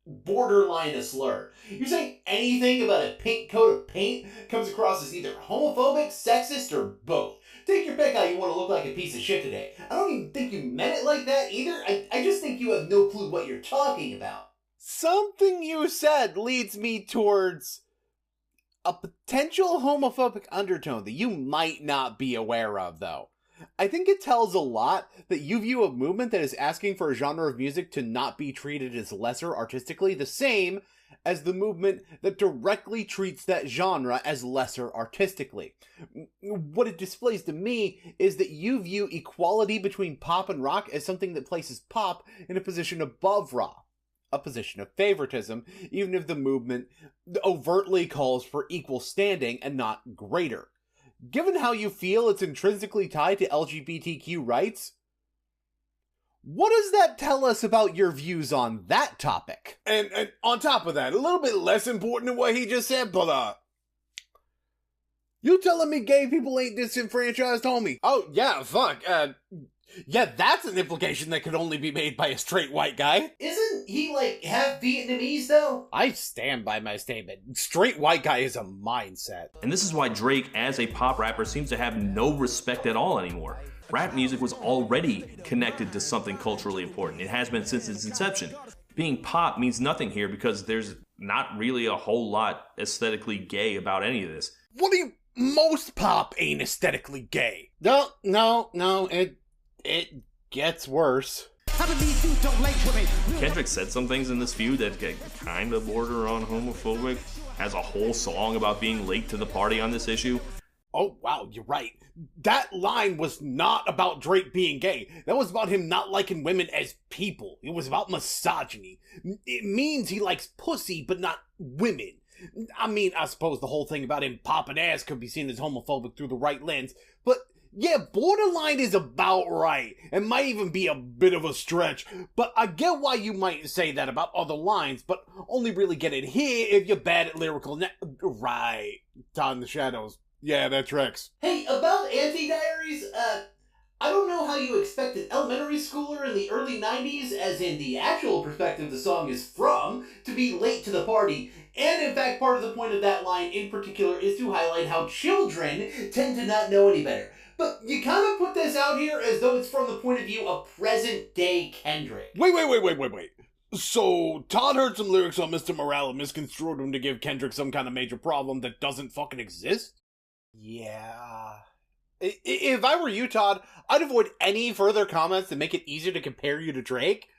S6: borderline a slur. You're saying anything about a pink coat of paint comes across as either homophobic, sexist, or both. Take your pick how you want to look like a piece of shit today. I don't even think you meant it like that either. I just think you have no clue what you're talking about.
S15: Something you said leads me towards a potential homophobic undertone that you might not be aware of, though. I think it tells a lot that you view a movement that is asking for a genre of music to not be treated as lesser artistically the same as the movement that directly treats that genre as lesser artistically. What it displays to me is that you view equality between pop and rock as something that places pop in a position above rock, a position of favoritism, even if the movement overtly calls for equal standing and not greater. Given how you feel it's intrinsically tied to LGBTQ rights, what does that tell us about your views on that topic?
S7: And on top of that, a little bit less important than what he just said, but you telling me gay people ain't disenfranchised, homie?
S15: Oh, yeah, fuck. Yeah, that's an implication that could only be made by a straight white guy.
S6: Isn't he, like, half Vietnamese, though?
S15: I stand by my statement. Straight white guy is a mindset.
S1: And this is why Drake, as a pop rapper, seems to have no respect at all anymore. Rap music was already connected to something culturally important. It has been since its inception. Being pop means nothing here because there's not really a whole lot aesthetically gay about any of this.
S15: What do you... Most pop ain't aesthetically gay. No, it gets worse.
S1: Kendrick said some things in this feud that kind of border on homophobic. Has a whole song about being late to the party on this issue.
S15: Oh, wow, you're right. That line was not about Drake being gay. That was about him not liking women as people. It was about misogyny. It means he likes pussy, but not women. I mean, I suppose the whole thing about him popping ass could be seen as homophobic through the right lens, but yeah, borderline is about right. It might even be a bit of a stretch, but I get why you might say that about other lines, but only really get it here if you're bad at lyrical right. ToddInTheShadows. Yeah, that tracks.
S6: Hey, about Anti-Diaries, I don't know how you expect an elementary schooler in the early 90s, as in the actual perspective the song is from, to be late to the party. And in fact, part of the point of that line in particular is to highlight how children tend to not know any better. But you kind of put this out here as though it's from the point of view of present-day Kendrick.
S7: Wait. So, Todd heard some lyrics on Mr. Morale and misconstrued them to give Kendrick some kind of major problem that doesn't fucking exist?
S15: Yeah. If I were you, Todd, I'd avoid any further comments that make it easier to compare you to Drake.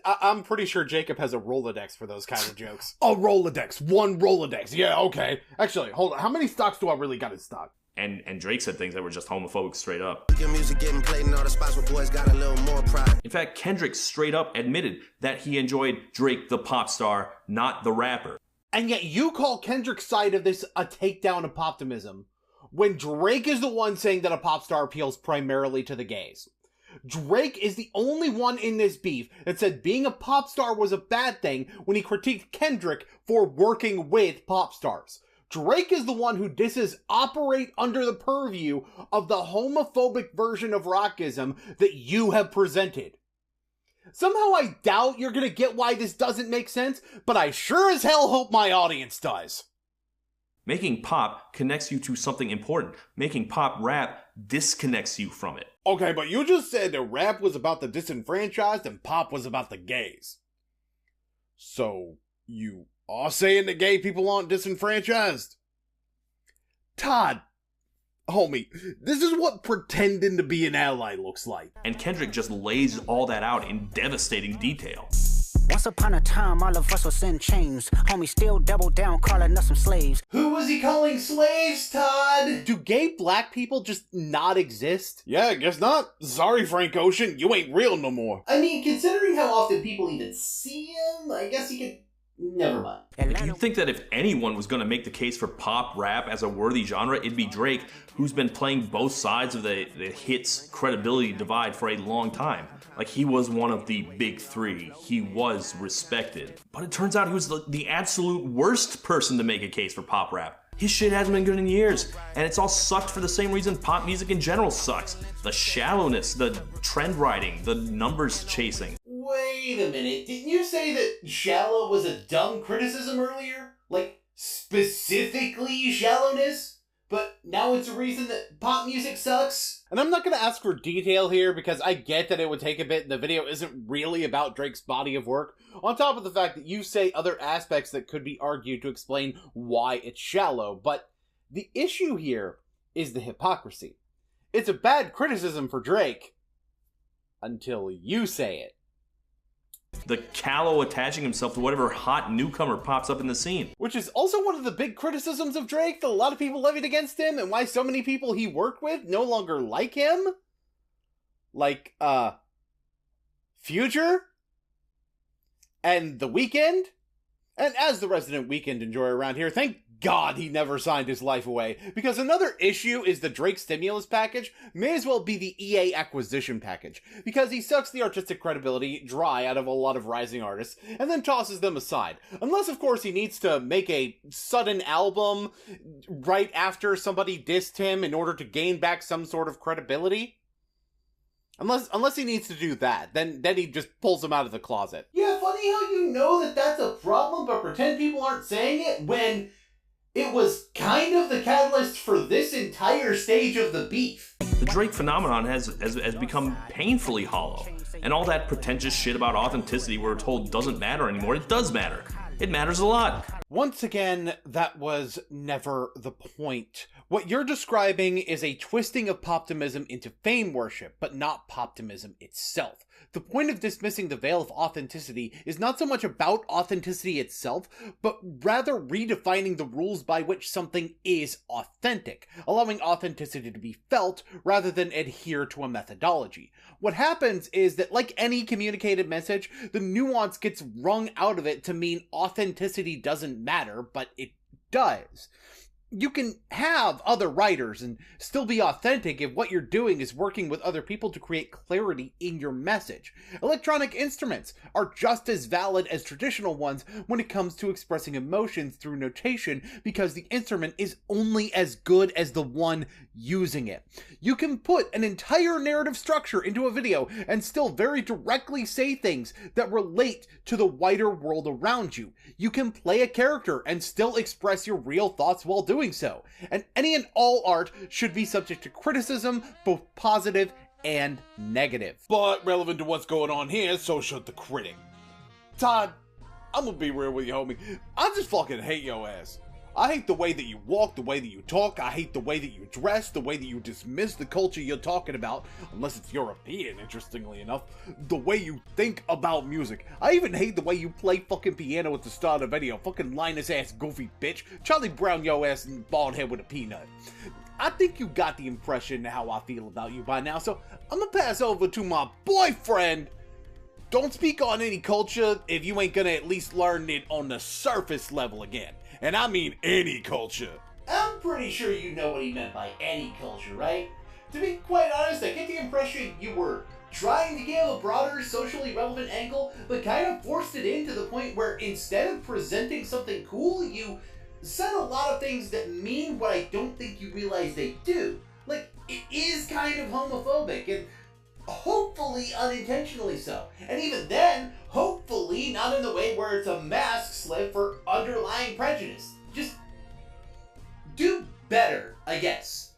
S15: I'm pretty sure Jacob has a Rolodex for those kind of jokes.
S7: A Rolodex. One Rolodex. Yeah, okay. Actually, hold on. How many stocks do I really got in stock?
S1: And Drake said things that were just homophobic straight up.
S10: Your music getting played in all the spots where boys got a little more pride.
S1: In fact, Kendrick straight up admitted that he enjoyed Drake the pop star, not the rapper.
S15: And yet you call Kendrick's side of this a takedown of poptimism, when Drake is the one saying that a pop star appeals primarily to the gays. Drake is the only one in this beef that said being a pop star was a bad thing when he critiqued Kendrick for working with pop stars. Drake is the one who disses operate under the purview of the homophobic version of rockism that you have presented. Somehow I doubt you're gonna get why this doesn't make sense, but I sure as hell hope my audience does.
S1: Making pop connects you to something important. Making pop rap disconnects you from it.
S7: Okay, but you just said that rap was about the disenfranchised and pop was about the gays. So, you are saying that gay people aren't disenfranchised? Todd, homie, this is what pretending to be an ally looks like.
S1: And Kendrick just lays all that out in devastating detail.
S5: Once upon a time, all of us was in chains. Homie still double down, calling us some slaves.
S6: Who was he calling slaves, Todd?
S15: Do gay black people just not exist?
S7: Yeah, I guess not. Sorry, Frank Ocean, you ain't real no more.
S6: I mean, considering how often people even see him, I guess you could... Never mind.
S1: You'd think that if anyone was going to make the case for pop rap as a worthy genre, it'd be Drake, who's been playing both sides of the hits credibility divide for a long time. Like, he was one of the big three. He was respected. But it turns out he was the absolute worst person to make a case for pop rap.
S16: his shit hasn't been good in years. And it's all sucked for the same reason pop music in general sucks. The shallowness, the trend riding, the numbers chasing.
S6: Wait a minute, didn't you say that shallow was a dumb criticism earlier? Like, specifically shallowness? But now it's a reason that pop music sucks?
S15: And I'm not going to ask for detail here because I get that it would take a bit and the video isn't really about Drake's body of work, on top of the fact that you say other aspects that could be argued to explain why it's shallow. But the issue here is the hypocrisy. It's a bad criticism for Drake until you say it.
S16: The callow attaching himself to whatever hot newcomer pops up in the scene.
S15: Which is also one of the big criticisms of Drake that a lot of people levied against him, and why so many people he worked with no longer like him. Like, Future? And The Weeknd? And as the resident Weeknd enjoyer around here, thank God he never signed his life away, because another issue is the Drake stimulus package may as well be the EA acquisition package, because he sucks the artistic credibility dry out of a lot of rising artists, and then tosses them aside. Unless, of course, he needs to make a sudden album right after somebody dissed him in order to gain back some sort of credibility. Unless he needs to do that, then he just pulls him out of the closet.
S6: Yeah, funny how you know that that's a problem, but pretend people aren't saying it when it was kind of the catalyst for this entire stage of the beef.
S16: The Drake phenomenon has become painfully hollow. And all that pretentious shit about authenticity we're told doesn't matter anymore, it does matter. It matters a lot.
S15: Once again, that was never the point. What you're describing is a twisting of poptimism into fame worship, but not poptimism itself. The point of dismissing the veil of authenticity is not so much about authenticity itself, but rather redefining the rules by which something is authentic, allowing authenticity to be felt rather than adhere to a methodology. What happens is that, like any communicated message, the nuance gets wrung out of it to mean authenticity doesn't matter, but it does. You can have other writers and still be authentic if what you're doing is working with other people to create clarity in your message. Electronic instruments are just as valid as traditional ones when it comes to expressing emotions through notation, because the instrument is only as good as the one using it. You can put an entire narrative structure into a video and still very directly say things that relate to the wider world around you. You can play a character and still express your real thoughts while doing so, and any and all art should be subject to criticism, both positive and negative.
S7: But relevant to what's going on here, so should the critic. Todd, I'm gonna be real with you, homie. I just fucking hate your ass. I hate the way that you walk, the way that you talk. I hate the way that you dress, the way that you dismiss the culture you're talking about, unless it's European, interestingly enough. The way you think about music. I even hate the way you play fucking piano at the start of the video. Fucking Linus-ass goofy bitch. Charlie Brown your ass and bald head with a peanut. I think you got the impression of how I feel about you by now, so I'm gonna pass over to my boyfriend. Don't speak on any culture if you ain't gonna at least learn it on the surface level again. And I mean any culture.
S6: I'm pretty sure you know what he meant by any culture, right? To be quite honest, I get the impression you were trying to give a broader, socially relevant angle, but kind of forced it in to the point where instead of presenting something cool, you said a lot of things that mean what I don't think you realize they do. Like, it is kind of homophobic, and hopefully unintentionally so. And even then, hopefully not in the way where it's a mask slip for underlying prejudice. Just do better, I guess.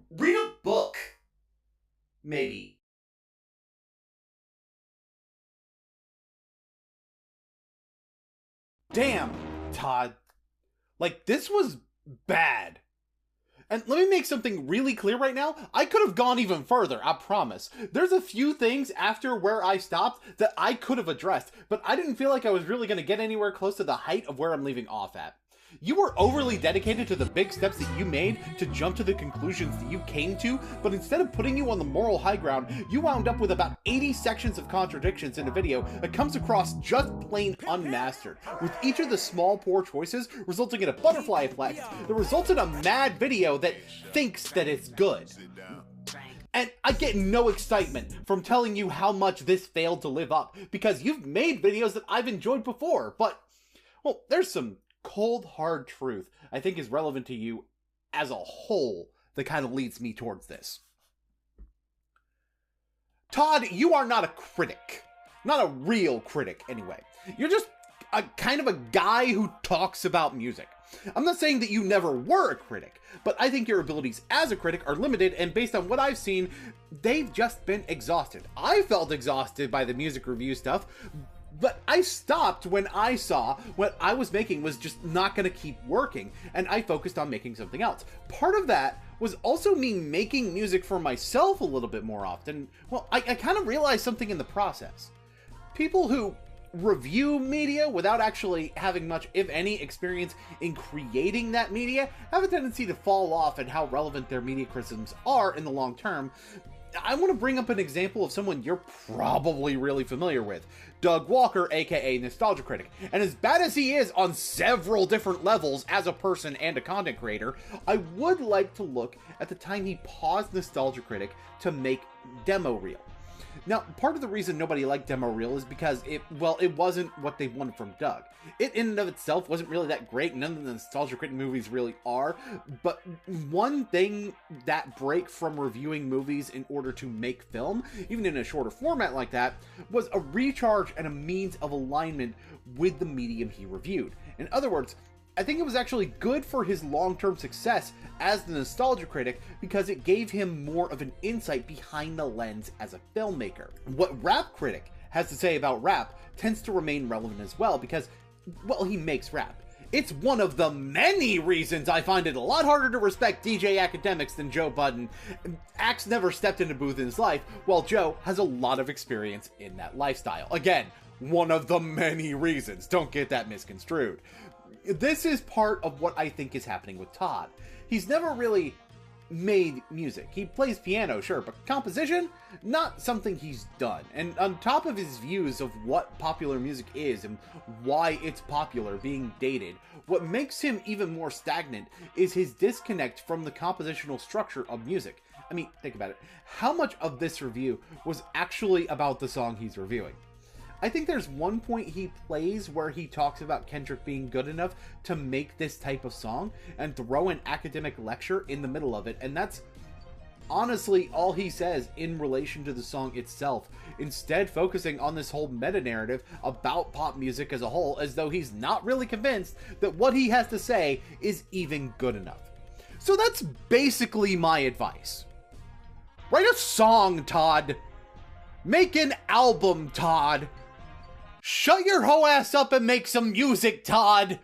S6: Read a book. Maybe.
S15: Damn, Todd. Like, this was bad. And let me make something really clear right now. I could have gone even further, I promise. There's a few things after where I stopped that I could have addressed, but I didn't feel like I was really going to get anywhere close to the height of where I'm leaving off at. You were overly dedicated to the big steps that you made to jump to the conclusions that you came to, but instead of putting you on the moral high ground, you wound up with about 80 sections of contradictions in a video that comes across just plain unmastered, with each of the small poor choices resulting in a butterfly effect that results in a mad video that thinks that it's good. And I get no excitement from telling you how much this failed to live up, because you've made videos that I've enjoyed before, but, well, there's some cold, hard truth I think is relevant to you as a whole that kind of leads me towards this. Todd, you are not a critic. Not a real critic, anyway. You're just a kind of a guy who talks about music. I'm not saying that you never were a critic, but I think your abilities as a critic are limited, and based on what I've seen, they've just been exhausted. I felt exhausted by the music review stuff, but I stopped when I saw what I was making was just not going to keep working, and I focused on making something else. Part of that was also me making music for myself a little bit more often. Well, I kind of realized something in the process. People who review media without actually having much, if any, experience in creating that media have a tendency to fall off and how relevant their media criticisms are in the long term. I want to bring up an example of someone you're probably really familiar with, Doug Walker, aka Nostalgia Critic. And as bad as he is on several different levels as a person and a content creator, I would like to look at the time he paused Nostalgia Critic to make Demo Reel. Now, part of the reason nobody liked Demo Reel is because it wasn't what they wanted from Doug. It in and of itself wasn't really that great. None of the Nostalgia Critic movies really are. But one thing that break from reviewing movies in order to make film, even in a shorter format like that, was a recharge and a means of alignment with the medium he reviewed. In other words, I think it was actually good for his long-term success as the Nostalgia Critic because it gave him more of an insight behind the lens as a filmmaker. What Rap Critic has to say about rap tends to remain relevant as well because, well, he makes rap. It's one of the many reasons I find it a lot harder to respect DJ Academics than Joe Budden. Axe never stepped in a booth in his life, while Joe has a lot of experience in that lifestyle. Again, one of the many reasons. Don't get that misconstrued. This is part of what I think is happening with Todd. He's never really made music. He plays piano, sure, but composition? Not something he's done. And on top of his views of what popular music is and why it's popular being dated, what makes him even more stagnant is his disconnect from the compositional structure of music. I mean, think about it. How much of this review was actually about the song he's reviewing? I think there's one point he plays where he talks about Kendrick being good enough to make this type of song and throw an academic lecture in the middle of it, and that's honestly all he says in relation to the song itself, instead focusing on this whole meta-narrative about pop music as a whole, as though he's not really convinced that what he has to say is even good enough. So that's basically my advice. Write a song, Todd. Make an album, Todd. Shut your hoe ass up and make some music, Todd!